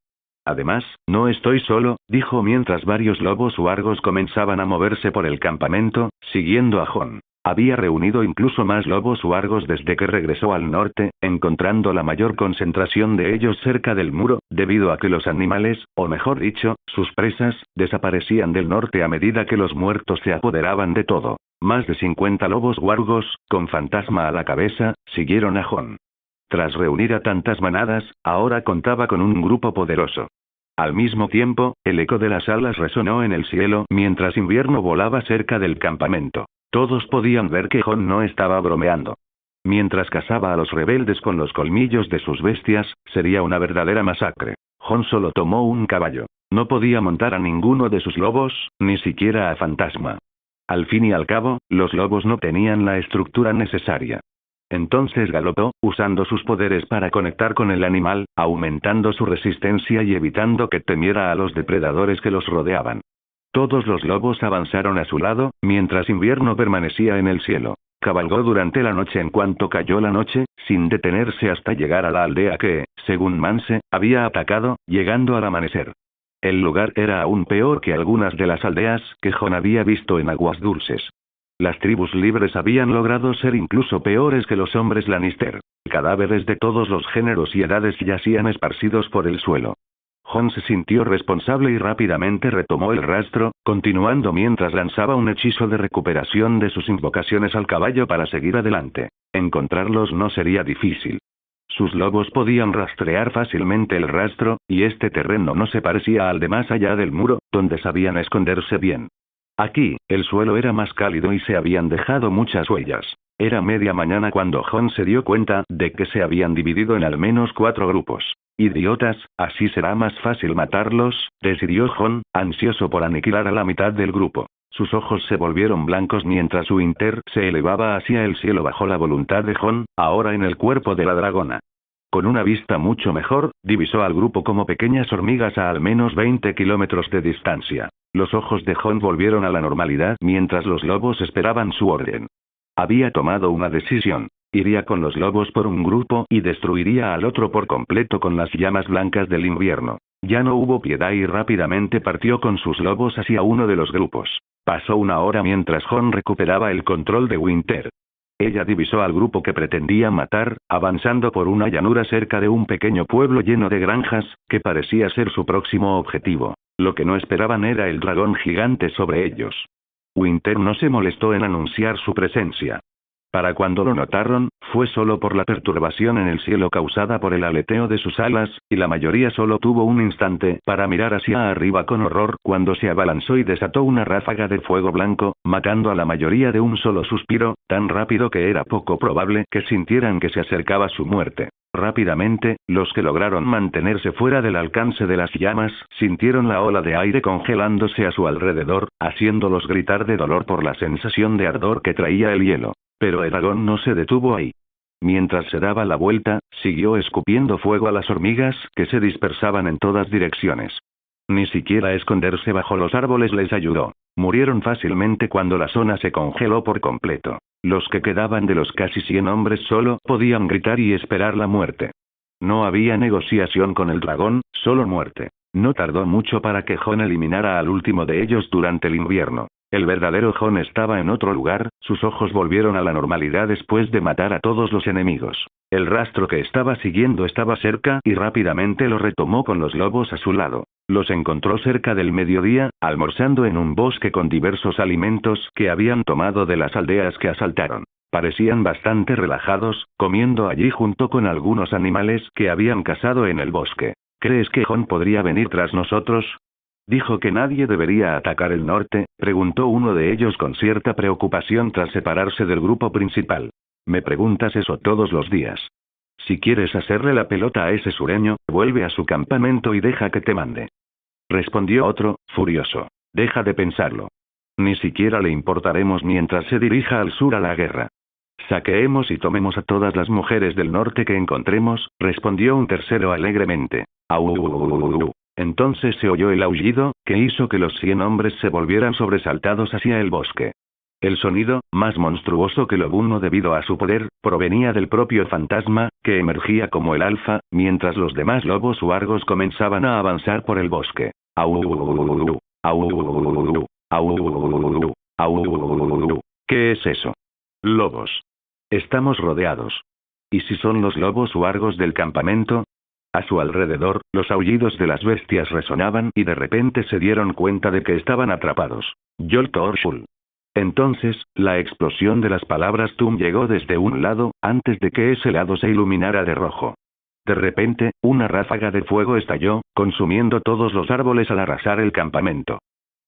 Además, no estoy solo, dijo mientras varios lobos wargos comenzaban a moverse por el campamento, siguiendo a Jon. Había reunido incluso más lobos wargos desde que regresó al norte, encontrando la mayor concentración de ellos cerca del muro, debido a que los animales, o mejor dicho, sus presas, desaparecían del norte a medida que los muertos se apoderaban de todo. Más de 50 lobos wargos, con Fantasma a la cabeza, siguieron a Jon. Tras reunir a tantas manadas, ahora contaba con un grupo poderoso. Al mismo tiempo, el eco de las alas resonó en el cielo mientras Invierno volaba cerca del campamento. Todos podían ver que Jon no estaba bromeando. Mientras cazaba a los rebeldes con los colmillos de sus bestias, sería una verdadera masacre. Jon solo tomó un caballo. No podía montar a ninguno de sus lobos, ni siquiera a Fantasma. Al fin y al cabo, los lobos no tenían la estructura necesaria. Entonces galopó, usando sus poderes para conectar con el animal, aumentando su resistencia y evitando que temiera a los depredadores que los rodeaban. Todos los lobos avanzaron a su lado, mientras Invierno permanecía en el cielo. Cabalgó durante la noche en cuanto cayó la noche, sin detenerse hasta llegar a la aldea que, según Mance, había atacado, llegando al amanecer. El lugar era aún peor que algunas de las aldeas que Jon había visto en Aguas Dulces. Las tribus libres habían logrado ser incluso peores que los hombres Lannister. Cadáveres de todos los géneros y edades yacían esparcidos por el suelo. Jon se sintió responsable y rápidamente retomó el rastro, continuando mientras lanzaba un hechizo de recuperación de sus invocaciones al caballo para seguir adelante. Encontrarlos no sería difícil. Sus lobos podían rastrear fácilmente el rastro, y este terreno no se parecía al de más allá del muro, donde sabían esconderse bien. Aquí, el suelo era más cálido y se habían dejado muchas huellas. Era media mañana cuando Jon se dio cuenta de que se habían dividido en al menos 4 grupos. Idiotas, así será más fácil matarlos, decidió Jon, ansioso por aniquilar a la mitad del grupo. Sus ojos se volvieron blancos mientras Winter se elevaba hacia el cielo bajo la voluntad de Jon, ahora en el cuerpo de la dragona. Con una vista mucho mejor, divisó al grupo como pequeñas hormigas a al menos 20 kilómetros de distancia. Los ojos de Jon volvieron a la normalidad mientras los lobos esperaban su orden. Había tomado una decisión. Iría con los lobos por un grupo y destruiría al otro por completo con las llamas blancas del invierno. Ya no hubo piedad y rápidamente partió con sus lobos hacia uno de los grupos. Pasó una hora mientras Jon recuperaba el control de Winter. Ella divisó al grupo que pretendía matar, avanzando por una llanura cerca de un pequeño pueblo lleno de granjas, que parecía ser su próximo objetivo. Lo que no esperaban era el dragón gigante sobre ellos. Winter no se molestó en anunciar su presencia. Para cuando lo notaron, fue solo por la perturbación en el cielo causada por el aleteo de sus alas, y la mayoría solo tuvo un instante para mirar hacia arriba con horror cuando se abalanzó y desató una ráfaga de fuego blanco, matando a la mayoría de un solo suspiro, tan rápido que era poco probable que sintieran que se acercaba su muerte. Rápidamente, los que lograron mantenerse fuera del alcance de las llamas, sintieron la ola de aire congelándose a su alrededor, haciéndolos gritar de dolor por la sensación de ardor que traía el hielo. Pero el dragón no se detuvo ahí. Mientras se daba la vuelta, siguió escupiendo fuego a las hormigas que se dispersaban en todas direcciones. Ni siquiera esconderse bajo los árboles les ayudó. Murieron fácilmente cuando la zona se congeló por completo. Los que quedaban de los casi 100 hombres solo podían gritar y esperar la muerte. No había negociación con el dragón, solo muerte. No tardó mucho para que Jon eliminara al último de ellos durante el invierno. El verdadero Jon estaba en otro lugar, sus ojos volvieron a la normalidad después de matar a todos los enemigos. El rastro que estaba siguiendo estaba cerca y rápidamente lo retomó con los lobos a su lado. Los encontró cerca del mediodía, almorzando en un bosque con diversos alimentos que habían tomado de las aldeas que asaltaron. Parecían bastante relajados, comiendo allí junto con algunos animales que habían cazado en el bosque. ¿Crees que Jon podría venir tras nosotros? Dijo que nadie debería atacar el norte, preguntó uno de ellos con cierta preocupación tras separarse del grupo principal. Me preguntas eso todos los días. Si quieres hacerle la pelota a ese sureño, vuelve a su campamento y deja que te mande. Respondió otro, furioso. Deja de pensarlo. Ni siquiera le importaremos mientras se dirija al sur a la guerra. Saqueemos y tomemos a todas las mujeres del norte que encontremos, respondió un tercero alegremente. Au. Entonces se oyó el aullido, que hizo que los 100 hombres se volvieran sobresaltados hacia el bosque. El sonido, más monstruoso que lo uno debido a su poder, provenía del propio fantasma, que emergía como el alfa, mientras los demás lobos huargos comenzaban a avanzar por el bosque. Au. ¿Qué es eso? Lobos. Estamos rodeados. ¿Y si son los lobos huargos del campamento? A su alrededor, los aullidos de las bestias resonaban y de repente se dieron cuenta de que estaban atrapados. Yoltorshul. Entonces, la explosión de las palabras Tum llegó desde un lado, antes de que ese lado se iluminara de rojo. De repente, una ráfaga de fuego estalló, consumiendo todos los árboles al arrasar el campamento.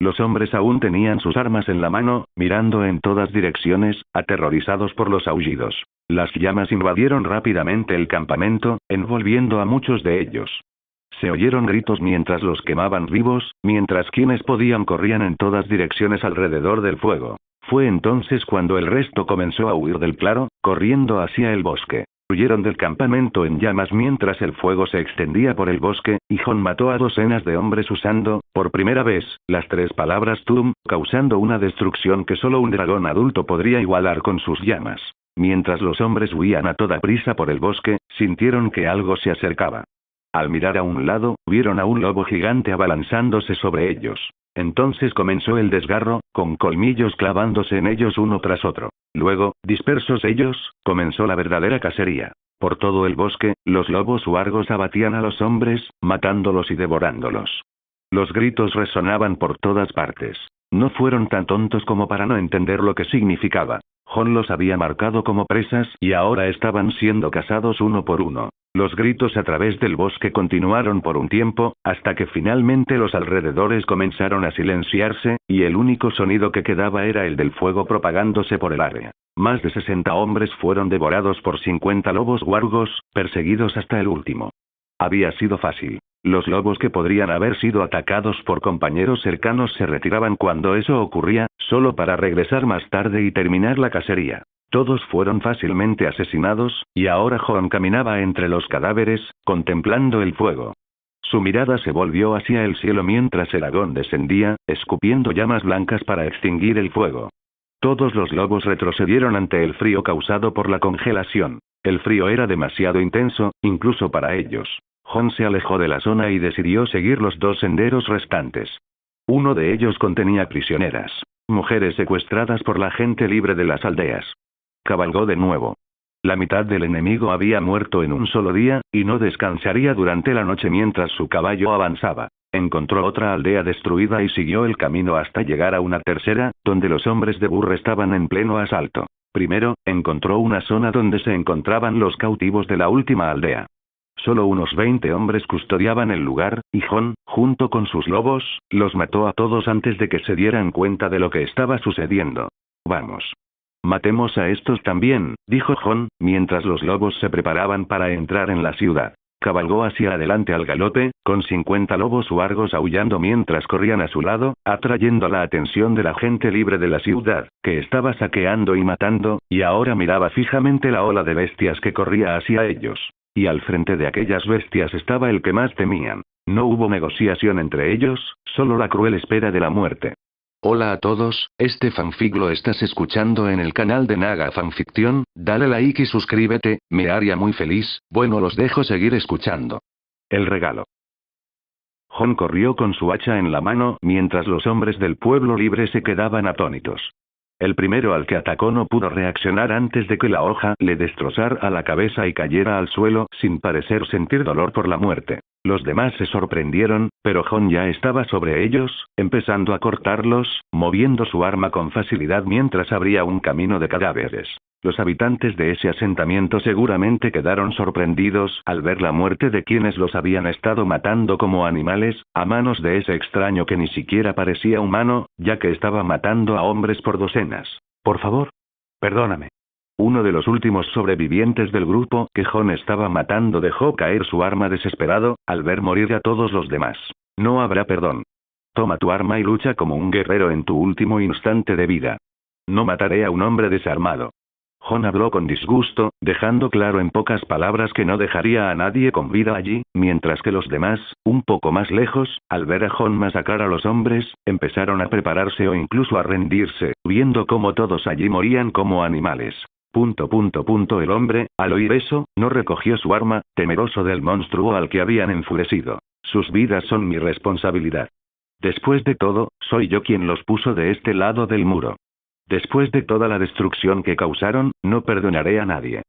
Los hombres aún tenían sus armas en la mano, mirando en todas direcciones, aterrorizados por los aullidos. Las llamas invadieron rápidamente el campamento, envolviendo a muchos de ellos. Se oyeron gritos mientras los quemaban vivos, mientras quienes podían corrían en todas direcciones alrededor del fuego. Fue entonces cuando el resto comenzó a huir del claro, corriendo hacia el bosque. Huyeron del campamento en llamas mientras el fuego se extendía por el bosque, y Jon mató a docenas de hombres usando, por primera vez, las 3 palabras Tum, causando una destrucción que solo un dragón adulto podría igualar con sus llamas. Mientras los hombres huían a toda prisa por el bosque, sintieron que algo se acercaba. Al mirar a un lado, vieron a un lobo gigante abalanzándose sobre ellos. Entonces comenzó el desgarro, con colmillos clavándose en ellos uno tras otro. Luego, dispersos ellos, comenzó la verdadera cacería. Por todo el bosque, los lobos huargos abatían a los hombres, matándolos y devorándolos. Los gritos resonaban por todas partes. No fueron tan tontos como para no entender lo que significaba. Jon los había marcado como presas y ahora estaban siendo cazados uno por uno. Los gritos a través del bosque continuaron por un tiempo, hasta que finalmente los alrededores comenzaron a silenciarse, y el único sonido que quedaba era el del fuego propagándose por el área. Más de 60 hombres fueron devorados por 50 lobos huargos, perseguidos hasta el último. Había sido fácil. Los lobos que podrían haber sido atacados por compañeros cercanos se retiraban cuando eso ocurría, solo para regresar más tarde y terminar la cacería. Todos fueron fácilmente asesinados, y ahora Jon caminaba entre los cadáveres, contemplando el fuego. Su mirada se volvió hacia el cielo mientras el Agón descendía, escupiendo llamas blancas para extinguir el fuego. Todos los lobos retrocedieron ante el frío causado por la congelación. El frío era demasiado intenso, incluso para ellos. Jon se alejó de la zona y decidió seguir los dos senderos restantes. Uno de ellos contenía prisioneras, mujeres secuestradas por la gente libre de las aldeas. Cabalgó de nuevo. La mitad del enemigo había muerto en un solo día, y no descansaría durante la noche mientras su caballo avanzaba. Encontró otra aldea destruida y siguió el camino hasta llegar a una tercera, donde los hombres de Burr estaban en pleno asalto. Primero, encontró una zona donde se encontraban los cautivos de la última aldea. Solo unos 20 hombres custodiaban el lugar, y Jon, junto con sus lobos, los mató a todos antes de que se dieran cuenta de lo que estaba sucediendo. Vamos. Matemos a estos también, dijo Jon, mientras los lobos se preparaban para entrar en la ciudad. Cabalgó hacia adelante al galope, con 50 lobos huargos aullando mientras corrían a su lado, atrayendo la atención de la gente libre de la ciudad, que estaba saqueando y matando, y ahora miraba fijamente la ola de bestias que corría hacia ellos. Y al frente de aquellas bestias estaba el que más temían. No hubo negociación entre ellos, solo la cruel espera de la muerte. Hola a todos, este fanfic lo estás escuchando en el canal de Naga Fanfiction, dale like y suscríbete, me haría muy feliz. Bueno, los dejo seguir escuchando. El regalo. Jon corrió con su hacha en la mano, mientras los hombres del pueblo libre se quedaban atónitos. El primero al que atacó no pudo reaccionar antes de que la hoja le destrozara la cabeza y cayera al suelo, sin parecer sentir dolor por la muerte. Los demás se sorprendieron, pero Jon ya estaba sobre ellos, empezando a cortarlos, moviendo su arma con facilidad mientras abría un camino de cadáveres. Los habitantes de ese asentamiento seguramente quedaron sorprendidos al ver la muerte de quienes los habían estado matando como animales, a manos de ese extraño que ni siquiera parecía humano, ya que estaba matando a hombres por docenas. Por favor. Perdóname. Uno de los últimos sobrevivientes del grupo que Jon estaba matando dejó caer su arma desesperado, al ver morir a todos los demás. No habrá perdón. Toma tu arma y lucha como un guerrero en tu último instante de vida. No mataré a un hombre desarmado. Jon habló con disgusto, dejando claro en pocas palabras que no dejaría a nadie con vida allí, mientras que los demás, un poco más lejos, al ver a Jon masacrar a los hombres, empezaron a prepararse o incluso a rendirse, viendo cómo todos allí morían como animales. El hombre, al oír eso, no recogió su arma, temeroso del monstruo al que habían enfurecido. Sus vidas son mi responsabilidad. Después de todo, soy yo quien los puso de este lado del muro. Después de toda la destrucción que causaron, no perdonaré a nadie.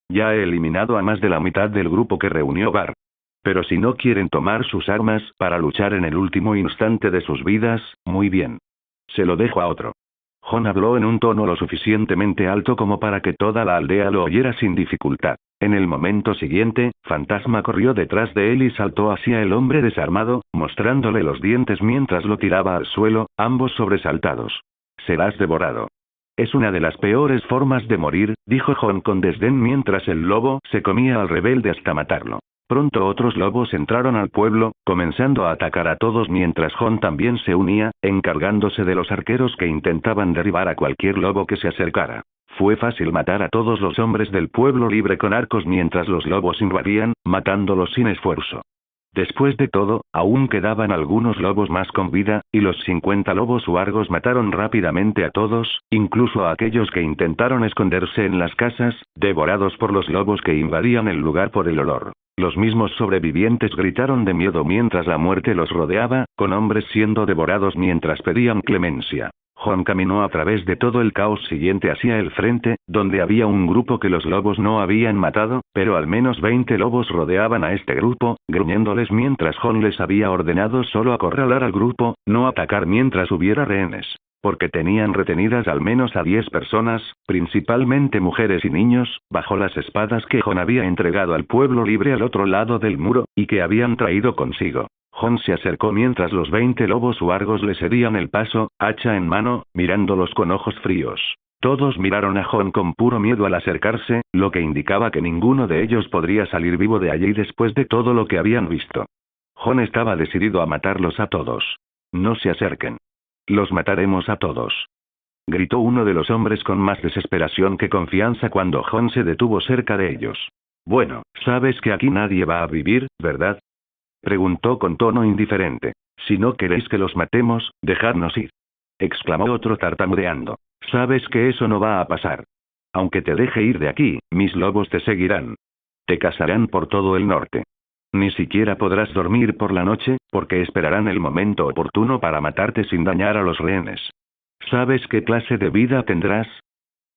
Ya he eliminado a más de la mitad del grupo que reunió Bar. Pero si no quieren tomar sus armas para luchar en el último instante de sus vidas, muy bien. Se lo dejo a otro. Jon habló en un tono lo suficientemente alto como para que toda la aldea lo oyera sin dificultad. En el momento siguiente, Fantasma corrió detrás de él y saltó hacia el hombre desarmado, mostrándole los dientes mientras lo tiraba al suelo, ambos sobresaltados. Serás devorado. Es una de las peores formas de morir, dijo Jon con desdén mientras el lobo se comía al rebelde hasta matarlo. Pronto otros lobos entraron al pueblo, comenzando a atacar a todos mientras Jon también se unía, encargándose de los arqueros que intentaban derribar a cualquier lobo que se acercara. Fue fácil matar a todos los hombres del pueblo libre con arcos mientras los lobos invadían, matándolos sin esfuerzo. Después de todo, aún quedaban algunos lobos más con vida, y los 50 lobos huargos mataron rápidamente a todos, incluso a aquellos que intentaron esconderse en las casas, devorados por los lobos que invadían el lugar por el olor. Los mismos sobrevivientes gritaron de miedo mientras la muerte los rodeaba, con hombres siendo devorados mientras pedían clemencia. Jon caminó a través de todo el caos siguiente hacia el frente, donde había un grupo que los lobos no habían matado, pero al menos 20 lobos rodeaban a este grupo, gruñéndoles mientras Jon les había ordenado solo acorralar al grupo, no atacar mientras hubiera rehenes. Porque tenían retenidas al menos a 10 personas, principalmente mujeres y niños, bajo las espadas que Jon había entregado al pueblo libre al otro lado del muro, y que habían traído consigo. Jon se acercó mientras los 20 lobos huargos le cedían el paso, hacha en mano, mirándolos con ojos fríos. Todos miraron a Jon con puro miedo al acercarse, lo que indicaba que ninguno de ellos podría salir vivo de allí después de todo lo que habían visto. Jon estaba decidido a matarlos a todos. No se acerquen. Los mataremos a todos. Gritó uno de los hombres con más desesperación que confianza cuando Jon se detuvo cerca de ellos. Bueno, sabes que aquí nadie va a vivir, ¿verdad? Preguntó con tono indiferente. Si no queréis que los matemos, dejadnos ir. Exclamó otro tartamudeando. Sabes que eso no va a pasar. Aunque te deje ir de aquí, mis lobos te seguirán. Te cazarán por todo el norte. Ni siquiera podrás dormir por la noche, porque esperarán el momento oportuno para matarte sin dañar a los rehenes. ¿Sabes qué clase de vida tendrás?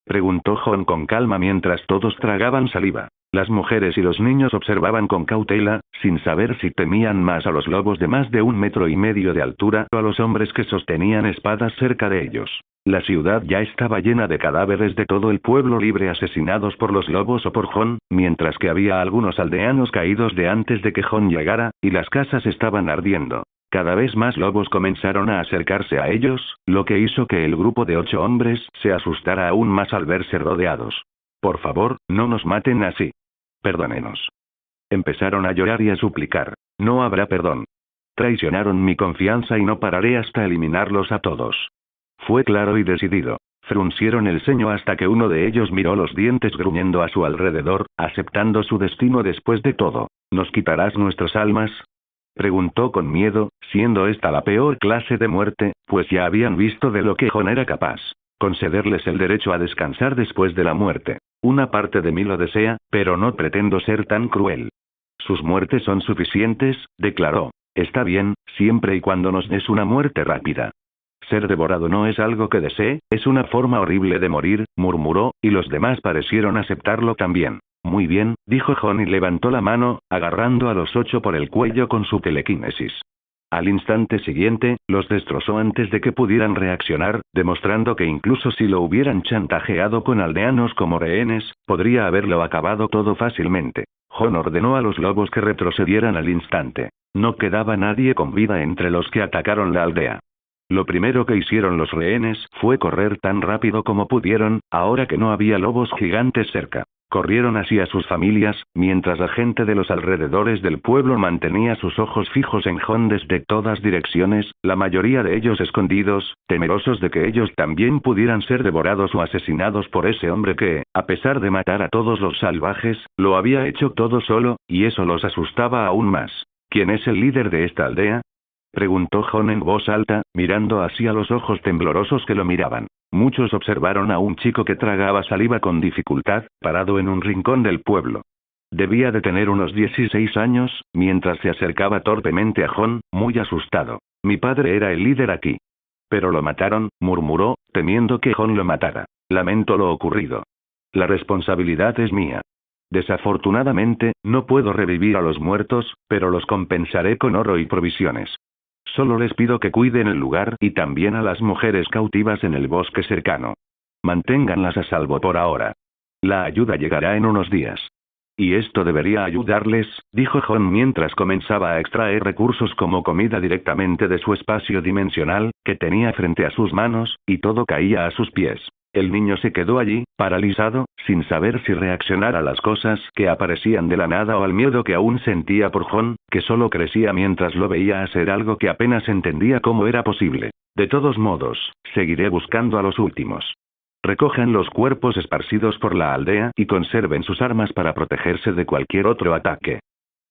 Preguntó Jon con calma mientras todos tragaban saliva. Las mujeres y los niños observaban con cautela, sin saber si temían más a los lobos de más de 1,5 metros de altura o a los hombres que sostenían espadas cerca de ellos. La ciudad ya estaba llena de cadáveres de todo el pueblo libre asesinados por los lobos o por Jon, mientras que había algunos aldeanos caídos de antes de que Jon llegara, y las casas estaban ardiendo. Cada vez más lobos comenzaron a acercarse a ellos, lo que hizo que el grupo de 8 hombres se asustara aún más al verse rodeados. Por favor, no nos maten así. Perdónenos. Empezaron a llorar y a suplicar. No habrá perdón. Traicionaron mi confianza y no pararé hasta eliminarlos a todos. Fue claro y decidido. Fruncieron el ceño hasta que uno de ellos miró los dientes gruñendo a su alrededor, aceptando su destino después de todo. ¿Nos quitarás nuestras almas? Preguntó con miedo, siendo esta la peor clase de muerte, pues ya habían visto de lo que Jon era capaz. Concederles el derecho a descansar después de la muerte. Una parte de mí lo desea, pero no pretendo ser tan cruel. Sus muertes son suficientes, declaró. Está bien, siempre y cuando nos des una muerte rápida. Ser devorado no es algo que desee, es una forma horrible de morir, murmuró, y los demás parecieron aceptarlo también. Muy bien, dijo Jon y levantó la mano, agarrando a los 8 por el cuello con su telequinesis. Al instante siguiente, los destrozó antes de que pudieran reaccionar, demostrando que incluso si lo hubieran chantajeado con aldeanos como rehenes, podría haberlo acabado todo fácilmente. Jon ordenó a los lobos que retrocedieran al instante. No quedaba nadie con vida entre los que atacaron la aldea. Lo primero que hicieron los rehenes fue correr tan rápido como pudieron, ahora que no había lobos gigantes cerca. Corrieron hacia sus familias, mientras la gente de los alrededores del pueblo mantenía sus ojos fijos en Jon desde todas direcciones, la mayoría de ellos escondidos, temerosos de que ellos también pudieran ser devorados o asesinados por ese hombre que, a pesar de matar a todos los salvajes, lo había hecho todo solo, y eso los asustaba aún más. ¿Quién es el líder de esta aldea? Preguntó Jon en voz alta, mirando hacia los ojos temblorosos que lo miraban. Muchos observaron a un chico que tragaba saliva con dificultad, parado en un rincón del pueblo. Debía de tener unos 16 años, mientras se acercaba torpemente a Jon, muy asustado. Mi padre era el líder aquí. Pero lo mataron, murmuró, temiendo que Jon lo matara. Lamento lo ocurrido. La responsabilidad es mía. Desafortunadamente, no puedo revivir a los muertos, pero los compensaré con oro y provisiones. Solo les pido que cuiden el lugar y también a las mujeres cautivas en el bosque cercano. Manténganlas a salvo por ahora. La ayuda llegará en unos días. Y esto debería ayudarles, dijo Jon mientras comenzaba a extraer recursos como comida directamente de su espacio dimensional, que tenía frente a sus manos, y todo caía a sus pies. El niño se quedó allí, paralizado, sin saber si reaccionar a las cosas que aparecían de la nada o al miedo que aún sentía por Jon, que solo crecía mientras lo veía hacer algo que apenas entendía cómo era posible. De todos modos, seguiré buscando a los últimos. Recojan los cuerpos esparcidos por la aldea y conserven sus armas para protegerse de cualquier otro ataque.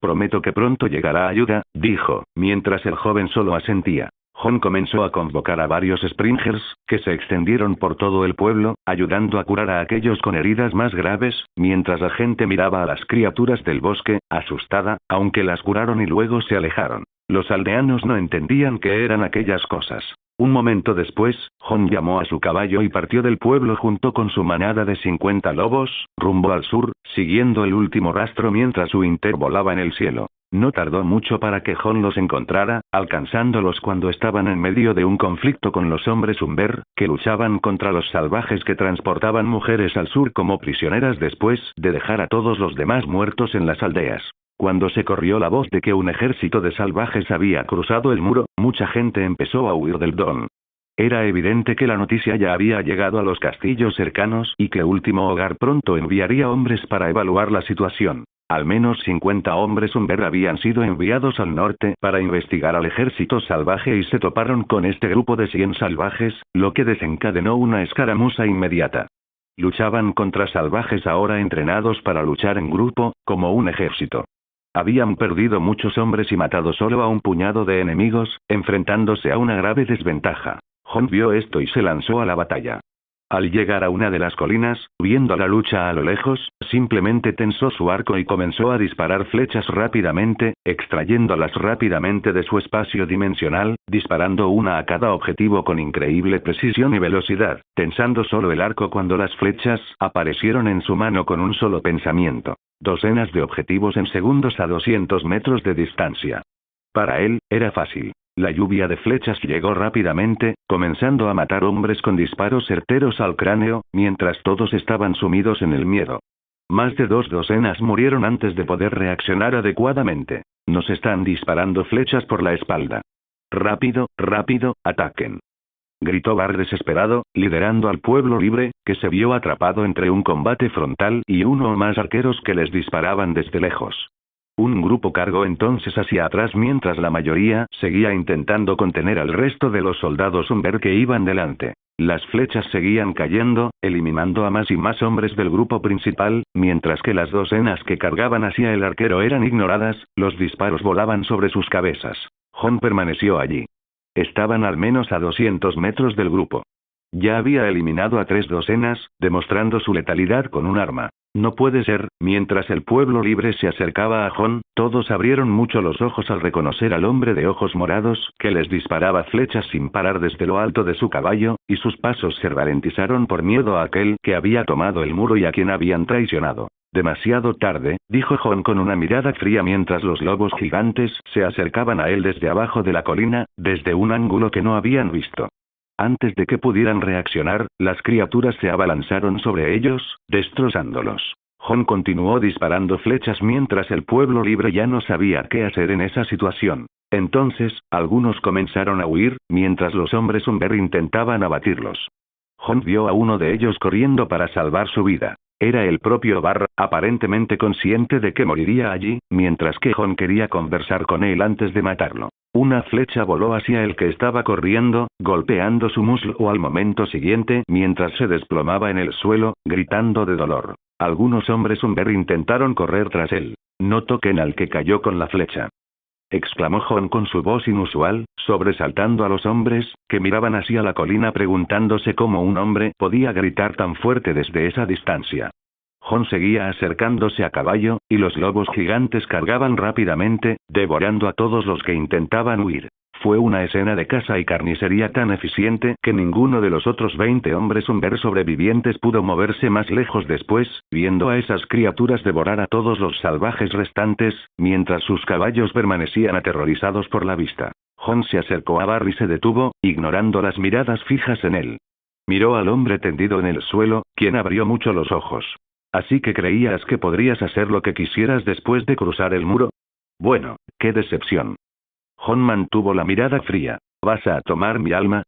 Prometo que pronto llegará ayuda, dijo, mientras el joven solo asentía. Jon comenzó a convocar a varios Springers, que se extendieron por todo el pueblo, ayudando a curar a aquellos con heridas más graves, mientras la gente miraba a las criaturas del bosque, asustada, aunque las curaron y luego se alejaron. Los aldeanos no entendían qué eran aquellas cosas. Un momento después, Jon llamó a su caballo y partió del pueblo junto con su manada de 50 lobos, rumbo al sur, siguiendo el último rastro mientras su Inter volaba en el cielo. No tardó mucho para que Jon los encontrara, alcanzándolos cuando estaban en medio de un conflicto con los hombres Umber, que luchaban contra los salvajes que transportaban mujeres al sur como prisioneras después de dejar a todos los demás muertos en las aldeas. Cuando se corrió la voz de que un ejército de salvajes había cruzado el muro, mucha gente empezó a huir del Don. Era evidente que la noticia ya había llegado a los castillos cercanos y que Último Hogar pronto enviaría hombres para evaluar la situación. Al menos 50 hombres Umber habían sido enviados al norte para investigar al ejército salvaje y se toparon con este grupo de 100 salvajes, lo que desencadenó una escaramuza inmediata. Luchaban contra salvajes ahora entrenados para luchar en grupo, como un ejército. Habían perdido muchos hombres y matado solo a un puñado de enemigos, enfrentándose a una grave desventaja. Jon vio esto y se lanzó a la batalla. Al llegar a una de las colinas, viendo la lucha a lo lejos, simplemente tensó su arco y comenzó a disparar flechas rápidamente, extrayéndolas rápidamente de su espacio dimensional, disparando una a cada objetivo con increíble precisión y velocidad, tensando solo el arco cuando las flechas aparecieron en su mano con un solo pensamiento. Docenas de objetivos en segundos a 200 metros de distancia. Para él, era fácil. La lluvia de flechas llegó rápidamente, comenzando a matar hombres con disparos certeros al cráneo, mientras todos estaban sumidos en el miedo. Más de 2 docenas murieron antes de poder reaccionar adecuadamente. Nos están disparando flechas por la espalda. Rápido, rápido, ataquen. Gritó Bar desesperado, liderando al pueblo libre, que se vio atrapado entre un combate frontal y uno o más arqueros que les disparaban desde lejos. Un grupo cargó entonces hacia atrás mientras la mayoría seguía intentando contener al resto de los soldados Umber que iban delante. Las flechas seguían cayendo, eliminando a más y más hombres del grupo principal, mientras que las docenas que cargaban hacia el arquero eran ignoradas, los disparos volaban sobre sus cabezas. Jon permaneció allí. Estaban al menos a 200 metros del grupo. Ya había eliminado a 3 docenas, demostrando su letalidad con un arma. No puede ser. Mientras el pueblo libre se acercaba a Jon, todos abrieron mucho los ojos al reconocer al hombre de ojos morados, que les disparaba flechas sin parar desde lo alto de su caballo, y sus pasos se ralentizaron por miedo a aquel que había tomado el muro y a quien habían traicionado. Demasiado tarde, dijo Jon con una mirada fría mientras los lobos gigantes se acercaban a él desde abajo de la colina, desde un ángulo que no habían visto. Antes de que pudieran reaccionar, las criaturas se abalanzaron sobre ellos, destrozándolos. Jon continuó disparando flechas mientras el pueblo libre ya no sabía qué hacer en esa situación. Entonces, algunos comenzaron a huir, mientras los hombres Umber intentaban abatirlos. Jon vio a uno de ellos corriendo para salvar su vida. Era el propio Bar, aparentemente consciente de que moriría allí, mientras que Jon quería conversar con él antes de matarlo. Una flecha voló hacia el que estaba corriendo, golpeando su muslo al momento siguiente mientras se desplomaba en el suelo, gritando de dolor. Algunos hombres Umber intentaron correr tras él. No toquen al que cayó con la flecha. Exclamó Jon con su voz inusual, sobresaltando a los hombres, que miraban hacia la colina preguntándose cómo un hombre podía gritar tan fuerte desde esa distancia. Jon seguía acercándose a caballo, y los lobos gigantes cargaban rápidamente, devorando a todos los que intentaban huir. Fue una escena de caza y carnicería tan eficiente que ninguno de los otros 20 hombres Umber sobrevivientes pudo moverse más lejos después, viendo a esas criaturas devorar a todos los salvajes restantes, mientras sus caballos permanecían aterrorizados por la vista. Jon se acercó a Bar y se detuvo, ignorando las miradas fijas en él. Miró al hombre tendido en el suelo, quien abrió mucho los ojos. ¿Así que creías que podrías hacer lo que quisieras después de cruzar el muro? Bueno, qué decepción. Jon mantuvo la mirada fría. ¿Vas a tomar mi alma?,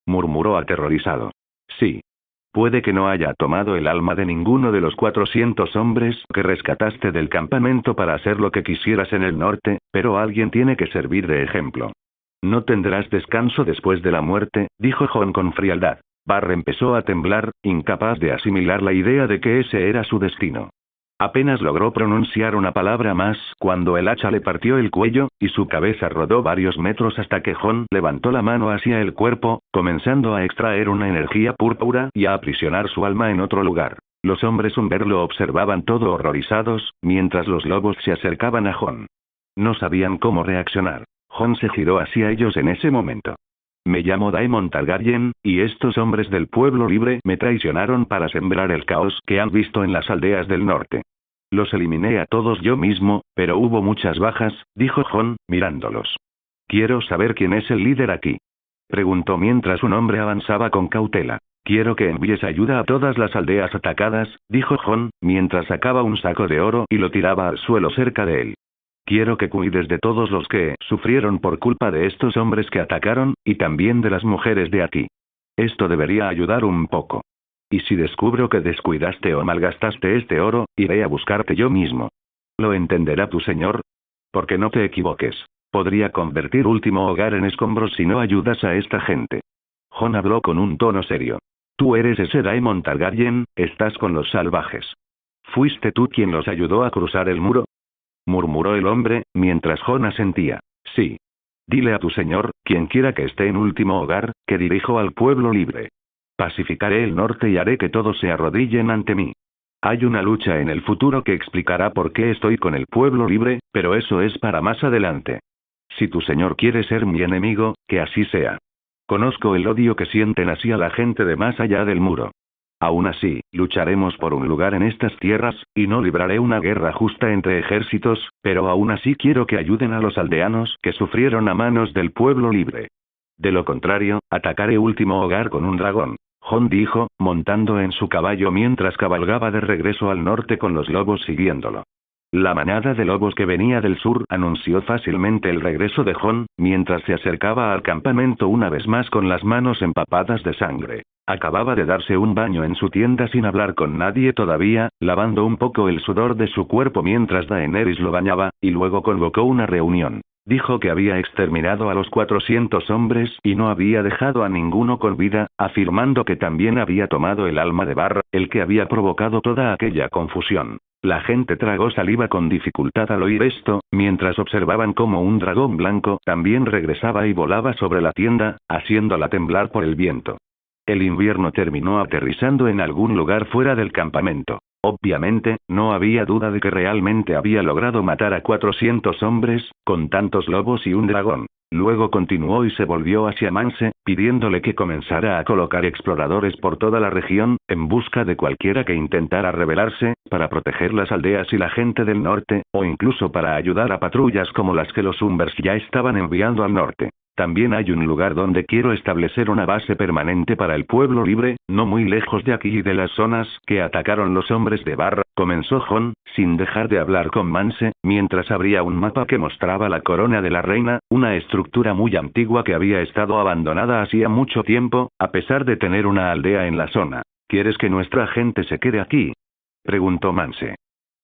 murmuró aterrorizado. Sí. Puede que no haya tomado el alma de ninguno de los 400 hombres que rescataste del campamento para hacer lo que quisieras en el norte, pero alguien tiene que servir de ejemplo. No tendrás descanso después de la muerte, dijo Jon con frialdad. Bar empezó a temblar, incapaz de asimilar la idea de que ese era su destino. Apenas logró pronunciar una palabra más cuando el hacha le partió el cuello, y su cabeza rodó varios metros hasta que Jon levantó la mano hacia el cuerpo, comenzando a extraer una energía púrpura y a aprisionar su alma en otro lugar. Los hombres Umber lo observaban todo horrorizados, mientras los lobos se acercaban a Jon. No sabían cómo reaccionar. Jon se giró hacia ellos en ese momento. Me llamo Daemon Targaryen, y estos hombres del pueblo libre me traicionaron para sembrar el caos que han visto en las aldeas del norte. Los eliminé a todos yo mismo, pero hubo muchas bajas, dijo Jon, mirándolos. Quiero saber quién es el líder aquí. Preguntó mientras un hombre avanzaba con cautela. Quiero que envíes ayuda a todas las aldeas atacadas, dijo Jon, mientras sacaba un saco de oro y lo tiraba al suelo cerca de él. Quiero que cuides de todos los que sufrieron por culpa de estos hombres que atacaron, y también de las mujeres de aquí. Esto debería ayudar un poco. Y si descubro que descuidaste o malgastaste este oro, iré a buscarte yo mismo. ¿Lo entenderá tu señor? Porque no te equivoques. Podría convertir Último Hogar en escombros si no ayudas a esta gente. Jon habló con un tono serio. Tú eres ese Daemon Targaryen, estás con los salvajes. ¿Fuiste tú quien los ayudó a cruzar el muro? Murmuró el hombre, mientras Jon asentía. Sí. Dile a tu señor, quien quiera que esté en Último Hogar, que dirijo al pueblo libre. Pacificaré el norte y haré que todos se arrodillen ante mí. Hay una lucha en el futuro que explicará por qué estoy con el pueblo libre, pero eso es para más adelante. Si tu señor quiere ser mi enemigo, que así sea. Conozco el odio que sienten hacia la gente de más allá del muro. Aún así, lucharemos por un lugar en estas tierras, y no libraré una guerra justa entre ejércitos, pero aún así quiero que ayuden a los aldeanos que sufrieron a manos del pueblo libre. De lo contrario, atacaré Último Hogar con un dragón. Jon dijo, montando en su caballo mientras cabalgaba de regreso al norte con los lobos siguiéndolo. La manada de lobos que venía del sur anunció fácilmente el regreso de Jon, mientras se acercaba al campamento una vez más con las manos empapadas de sangre. Acababa de darse un baño en su tienda sin hablar con nadie todavía, lavando un poco el sudor de su cuerpo mientras Daenerys lo bañaba, y luego convocó una reunión. Dijo que había exterminado a los 400 hombres y no había dejado a ninguno con vida, afirmando que también había tomado el alma de Barra, el que había provocado toda aquella confusión. La gente tragó saliva con dificultad al oír esto, mientras observaban cómo un dragón blanco también regresaba y volaba sobre la tienda, haciéndola temblar por el viento. El invierno terminó aterrizando en algún lugar fuera del campamento. Obviamente, no había duda de que realmente había logrado matar a 400 hombres, con tantos lobos y un dragón. Luego continuó y se volvió hacia Mance, pidiéndole que comenzara a colocar exploradores por toda la región, en busca de cualquiera que intentara rebelarse, para proteger las aldeas y la gente del norte, o incluso para ayudar a patrullas como las que los Umbers ya estaban enviando al norte. También hay un lugar donde quiero establecer una base permanente para el pueblo libre, no muy lejos de aquí y de las zonas que atacaron los hombres de Barra, comenzó Jon, sin dejar de hablar con Mance, mientras abría un mapa que mostraba la corona de la reina, una estructura muy antigua que había estado abandonada hacía mucho tiempo, a pesar de tener una aldea en la zona. ¿Quieres que nuestra gente se quede aquí?, preguntó Mance.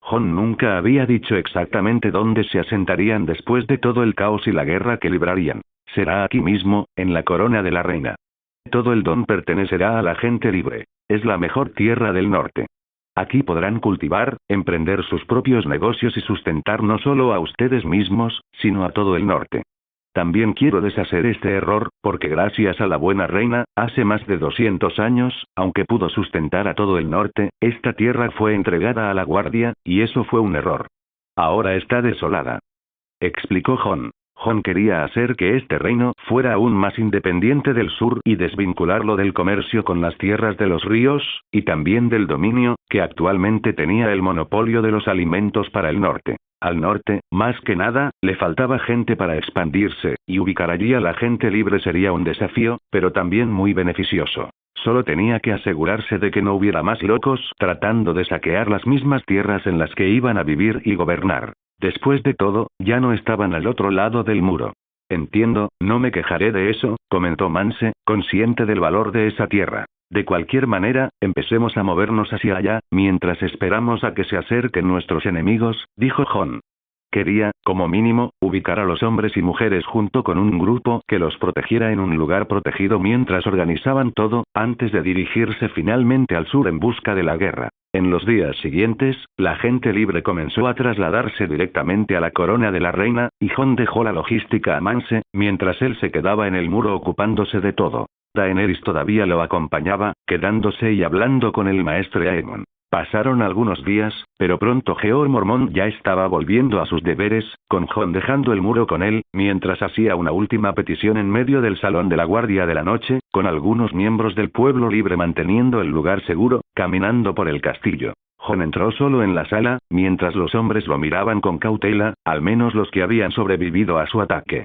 Jon nunca había dicho exactamente dónde se asentarían después de todo el caos y la guerra que librarían. Será aquí mismo, en la corona de la reina. Todo el don pertenecerá a la gente libre. Es la mejor tierra del norte. Aquí podrán cultivar, emprender sus propios negocios y sustentar no solo a ustedes mismos, sino a todo el norte. También quiero deshacer este error, porque gracias a la buena reina, hace más de 200 años, aunque pudo sustentar a todo el norte, esta tierra fue entregada a la guardia, y eso fue un error. Ahora está desolada. Explicó Jon. Jon quería hacer que este reino fuera aún más independiente del sur y desvincularlo del comercio con las tierras de los ríos, y también del dominio, que actualmente tenía el monopolio de los alimentos para el norte. Al norte, más que nada, le faltaba gente para expandirse, y ubicar allí a la gente libre sería un desafío, pero también muy beneficioso. Solo tenía que asegurarse de que no hubiera más locos tratando de saquear las mismas tierras en las que iban a vivir y gobernar. Después de todo, ya no estaban al otro lado del muro. Entiendo, no me quejaré de eso, comentó Mance, consciente del valor de esa tierra. De cualquier manera, empecemos a movernos hacia allá, mientras esperamos a que se acerquen nuestros enemigos, dijo Jon. Quería, como mínimo, ubicar a los hombres y mujeres junto con un grupo que los protegiera en un lugar protegido mientras organizaban todo, antes de dirigirse finalmente al sur en busca de la guerra. En los días siguientes, la gente libre comenzó a trasladarse directamente a la corona de la reina, y Jon dejó la logística a Mance, mientras él se quedaba en el muro ocupándose de todo. Daenerys todavía lo acompañaba, quedándose y hablando con el maestre Aemon. Pasaron algunos días, pero pronto Georg Mormont ya estaba volviendo a sus deberes, con Jon dejando el muro con él, mientras hacía una última petición en medio del salón de la guardia de la noche, con algunos miembros del pueblo libre manteniendo el lugar seguro, caminando por el castillo. Jon entró solo en la sala, mientras los hombres lo miraban con cautela, al menos los que habían sobrevivido a su ataque.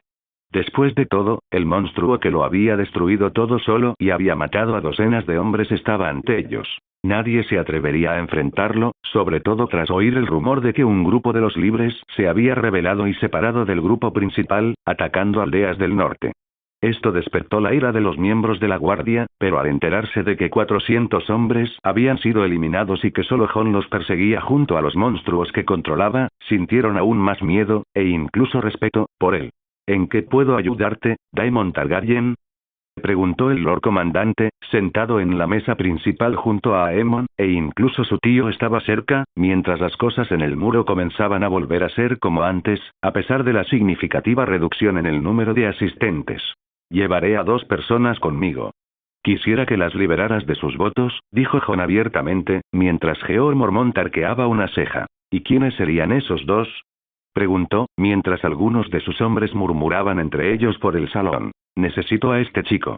Después de todo, el monstruo que lo había destruido todo solo y había matado a docenas de hombres estaba ante ellos. Nadie se atrevería a enfrentarlo, sobre todo tras oír el rumor de que un grupo de los libres se había rebelado y separado del grupo principal, atacando aldeas del norte. Esto despertó la ira de los miembros de la guardia, pero al enterarse de que 400 hombres habían sido eliminados y que solo Jon los perseguía junto a los monstruos que controlaba, sintieron aún más miedo, e incluso respeto, por él. ¿En qué puedo ayudarte, Daemon Targaryen?, preguntó el Lord Comandante, sentado en la mesa principal junto a Aemon, e incluso su tío estaba cerca, mientras las cosas en el muro comenzaban a volver a ser como antes, a pesar de la significativa reducción en el número de asistentes. Llevaré a 2 personas conmigo. Quisiera que las liberaras de sus votos, dijo Jon abiertamente, mientras Georg Mormont arqueaba una ceja. ¿Y quiénes serían esos 2? Preguntó, mientras algunos de sus hombres murmuraban entre ellos por el salón. Necesito a este chico.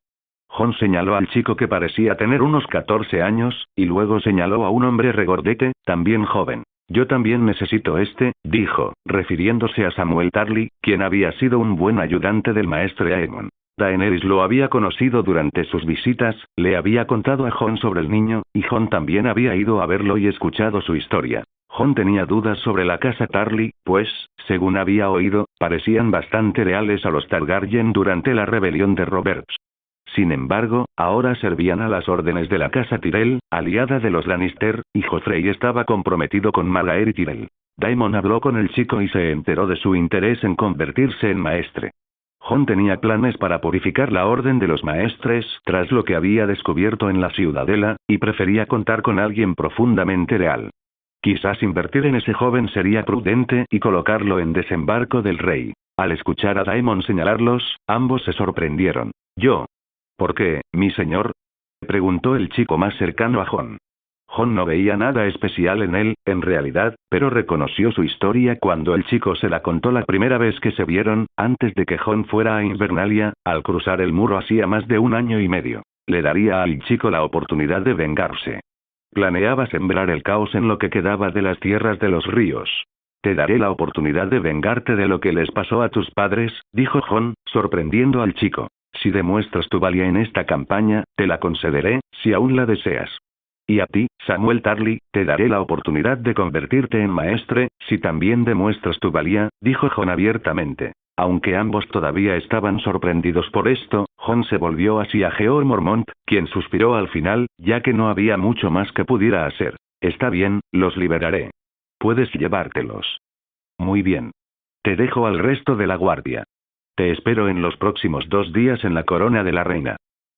Jon señaló al chico que parecía tener unos 14 años, y luego señaló a un hombre regordete, también joven. Yo también necesito dijo, refiriéndose a Samuel Tarly, quien había sido un buen ayudante del maestre Aemon. Daenerys lo había conocido durante sus visitas, le había contado a Jon sobre el niño, y Jon también había ido a verlo y escuchado su historia. Jon tenía dudas sobre la casa Tarly, pues, según había oído, parecían bastante leales a los Targaryen durante la rebelión de Roberts. Sin embargo, ahora servían a las órdenes de la casa Tyrell, aliada de los Lannister, y Joffrey estaba comprometido con Margaery Tyrell. Daemon habló con el chico y se enteró de su interés en convertirse en maestre. Jon tenía planes para purificar la orden de los maestres tras lo que había descubierto en la ciudadela, y prefería contar con alguien profundamente leal. Quizás invertir en ese joven sería prudente y colocarlo en desembarco del rey. Al escuchar a Daemon señalarlos, ambos se sorprendieron. ¿Yo? ¿Por qué, mi señor?, preguntó el chico más cercano a Jon. Jon no veía nada especial en él, en realidad, pero reconoció su historia cuando el chico se la contó la primera vez que se vieron, antes de que Jon fuera a Invernalia, al cruzar el muro hacía más de 1 año y medio. Le daría al chico la oportunidad de vengarse. Planeaba sembrar el caos en lo que quedaba de las tierras de los ríos. Te daré la oportunidad de vengarte de lo que les pasó a tus padres, dijo Jon, sorprendiendo al chico. Si demuestras tu valía en esta campaña, te la concederé, si aún la deseas. Y a ti, Samuel Tarly, te daré la oportunidad de convertirte en maestre, si también demuestras tu valía, dijo Jon abiertamente. Aunque ambos todavía estaban sorprendidos por esto, Jon se volvió hacia Georg Mormont, quien suspiró al final, ya que no había mucho más que pudiera hacer. Está bien, los liberaré. Puedes llevártelos. Muy bien. Te dejo al resto de la guardia. Te espero en los próximos 2 días en la corona de la reina.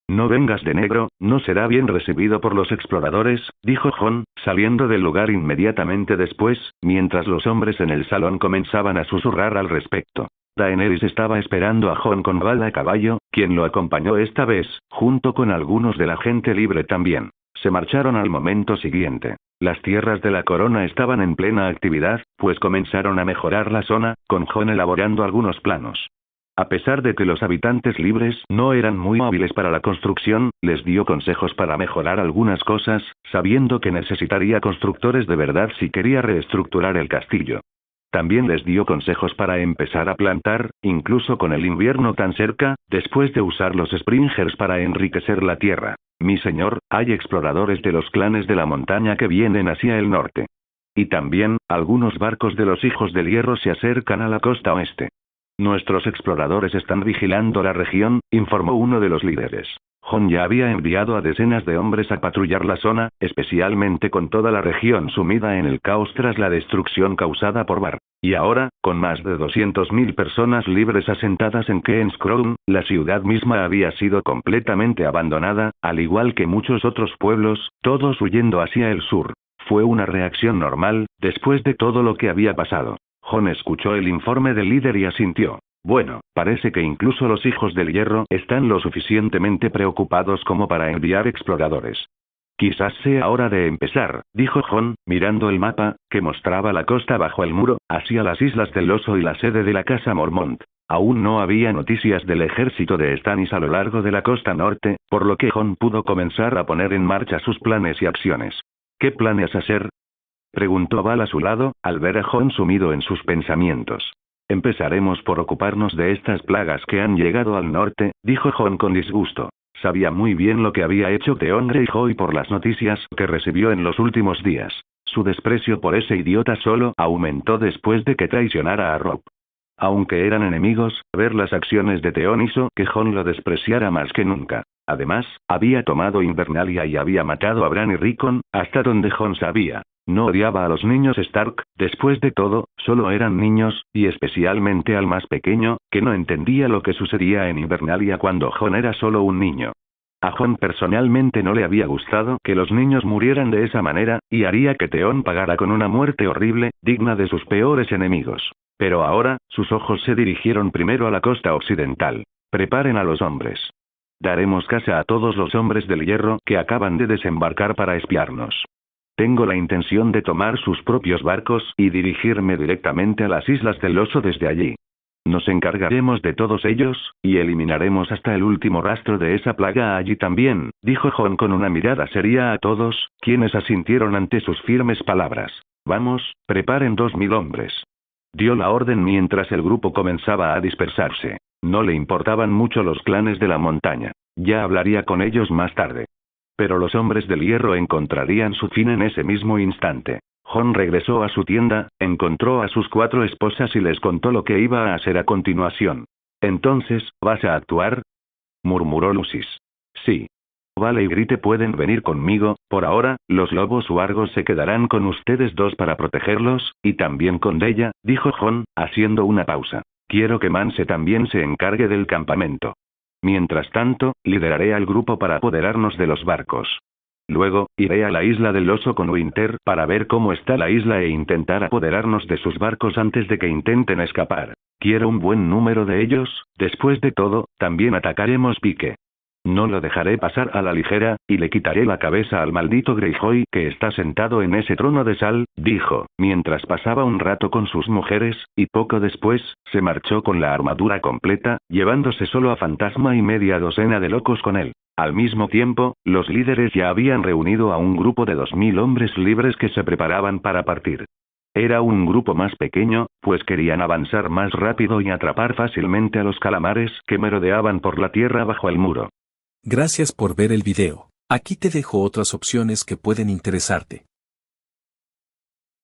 No vengas de negro, no será bien recibido por los exploradores, dijo Jon, saliendo del lugar inmediatamente después, mientras los hombres en el salón comenzaban a susurrar al respecto. Daenerys estaba esperando a Jon con Val a caballo, quien lo acompañó esta vez, junto con algunos de la gente libre también. Se marcharon al momento siguiente. Las tierras de la corona estaban en plena actividad, pues comenzaron a mejorar la zona, con Jon elaborando algunos planos. A pesar de que los habitantes libres no eran muy hábiles para la construcción, les dio consejos para mejorar algunas cosas, sabiendo que necesitaría constructores de verdad si quería reestructurar el castillo. También les dio consejos para empezar a plantar, incluso con el invierno tan cerca, después de usar los springers para enriquecer la tierra. Mi señor, hay exploradores de los clanes de la montaña que vienen hacia el norte. Y también, algunos barcos de los Hijos del Hierro se acercan a la costa oeste. Nuestros exploradores están vigilando la región, informó uno de los líderes. Jon ya había enviado a decenas de hombres a patrullar la zona, especialmente con toda la región sumida en el caos tras la destrucción causada por Bar. Y ahora, con más de 200.000 personas libres asentadas en Keen's Crown, la ciudad misma había sido completamente abandonada, al igual que muchos otros pueblos, todos huyendo hacia el sur. Fue una reacción normal, después de todo lo que había pasado. Jon escuchó el informe del líder y asintió. Bueno, parece que incluso los Hijos del Hierro están lo suficientemente preocupados como para enviar exploradores. Quizás sea hora de empezar, dijo Jon, mirando el mapa, que mostraba la costa bajo el muro, hacia las Islas del Oso y la sede de la Casa Mormont. Aún no había noticias del ejército de Stannis a lo largo de la costa norte, por lo que Jon pudo comenzar a poner en marcha sus planes y acciones. ¿Qué planeas hacer?, preguntó Val a su lado, al ver a Jon sumido en sus pensamientos. Empezaremos por ocuparnos de estas plagas que han llegado al norte, dijo Jon con disgusto. Sabía muy bien lo que había hecho Theon Greyjoy por las noticias que recibió en los últimos días. Su desprecio por ese idiota solo aumentó después de que traicionara a Robb. Aunque eran enemigos, ver las acciones de Theon hizo que Jon lo despreciara más que nunca. Además, había tomado Invernalia y había matado a Bran y Rickon, hasta donde Jon sabía. No odiaba a los niños Stark, después de todo, solo eran niños, y especialmente al más pequeño, que no entendía lo que sucedía en Invernalia cuando Jon era solo un niño. A Jon personalmente no le había gustado que los niños murieran de esa manera, y haría que Theon pagara con una muerte horrible, digna de sus peores enemigos. Pero ahora, sus ojos se dirigieron primero a la costa occidental. Preparen a los hombres. Daremos caza a todos los hombres del hierro que acaban de desembarcar para espiarnos. Tengo la intención de tomar sus propios barcos y dirigirme directamente a las Islas del Oso desde allí. Nos encargaremos de todos ellos, y eliminaremos hasta el último rastro de esa plaga allí también, dijo Jon con una mirada seria a todos, quienes asintieron ante sus firmes palabras. Vamos, preparen 2000 hombres. Dio la orden mientras el grupo comenzaba a dispersarse. No le importaban mucho los clanes de la montaña. Ya hablaría con ellos más tarde. Pero los hombres del hierro encontrarían su fin en ese mismo instante. Jon regresó a su tienda, encontró a sus 4 esposas y les contó lo que iba a hacer a continuación. «Entonces, ¿vas a actuar?», murmuró Lucis. «Sí. Vale y Grite pueden venir conmigo, por ahora, los lobos huargos se quedarán con ustedes dos para protegerlos, y también con Della», dijo Jon, haciendo una pausa. «Quiero que Mance también se encargue del campamento. Mientras tanto, lideraré al grupo para apoderarnos de los barcos. Luego, iré a la isla del Oso con Winter para ver cómo está la isla e intentar apoderarnos de sus barcos antes de que intenten escapar. Quiero un buen número de ellos, después de todo, también atacaremos Pique. No lo dejaré pasar a la ligera, y le quitaré la cabeza al maldito Greyjoy que está sentado en ese trono de sal», dijo, mientras pasaba un rato con sus mujeres, y poco después, se marchó con la armadura completa, llevándose solo a Fantasma y media docena de locos con él. Al mismo tiempo, los líderes ya habían reunido a un grupo de 2000 hombres libres que se preparaban para partir. Era un grupo más pequeño, pues querían avanzar más rápido y atrapar fácilmente a los calamares que merodeaban por la tierra bajo el muro. Gracias por ver el video. Aquí te dejo otras opciones que pueden interesarte.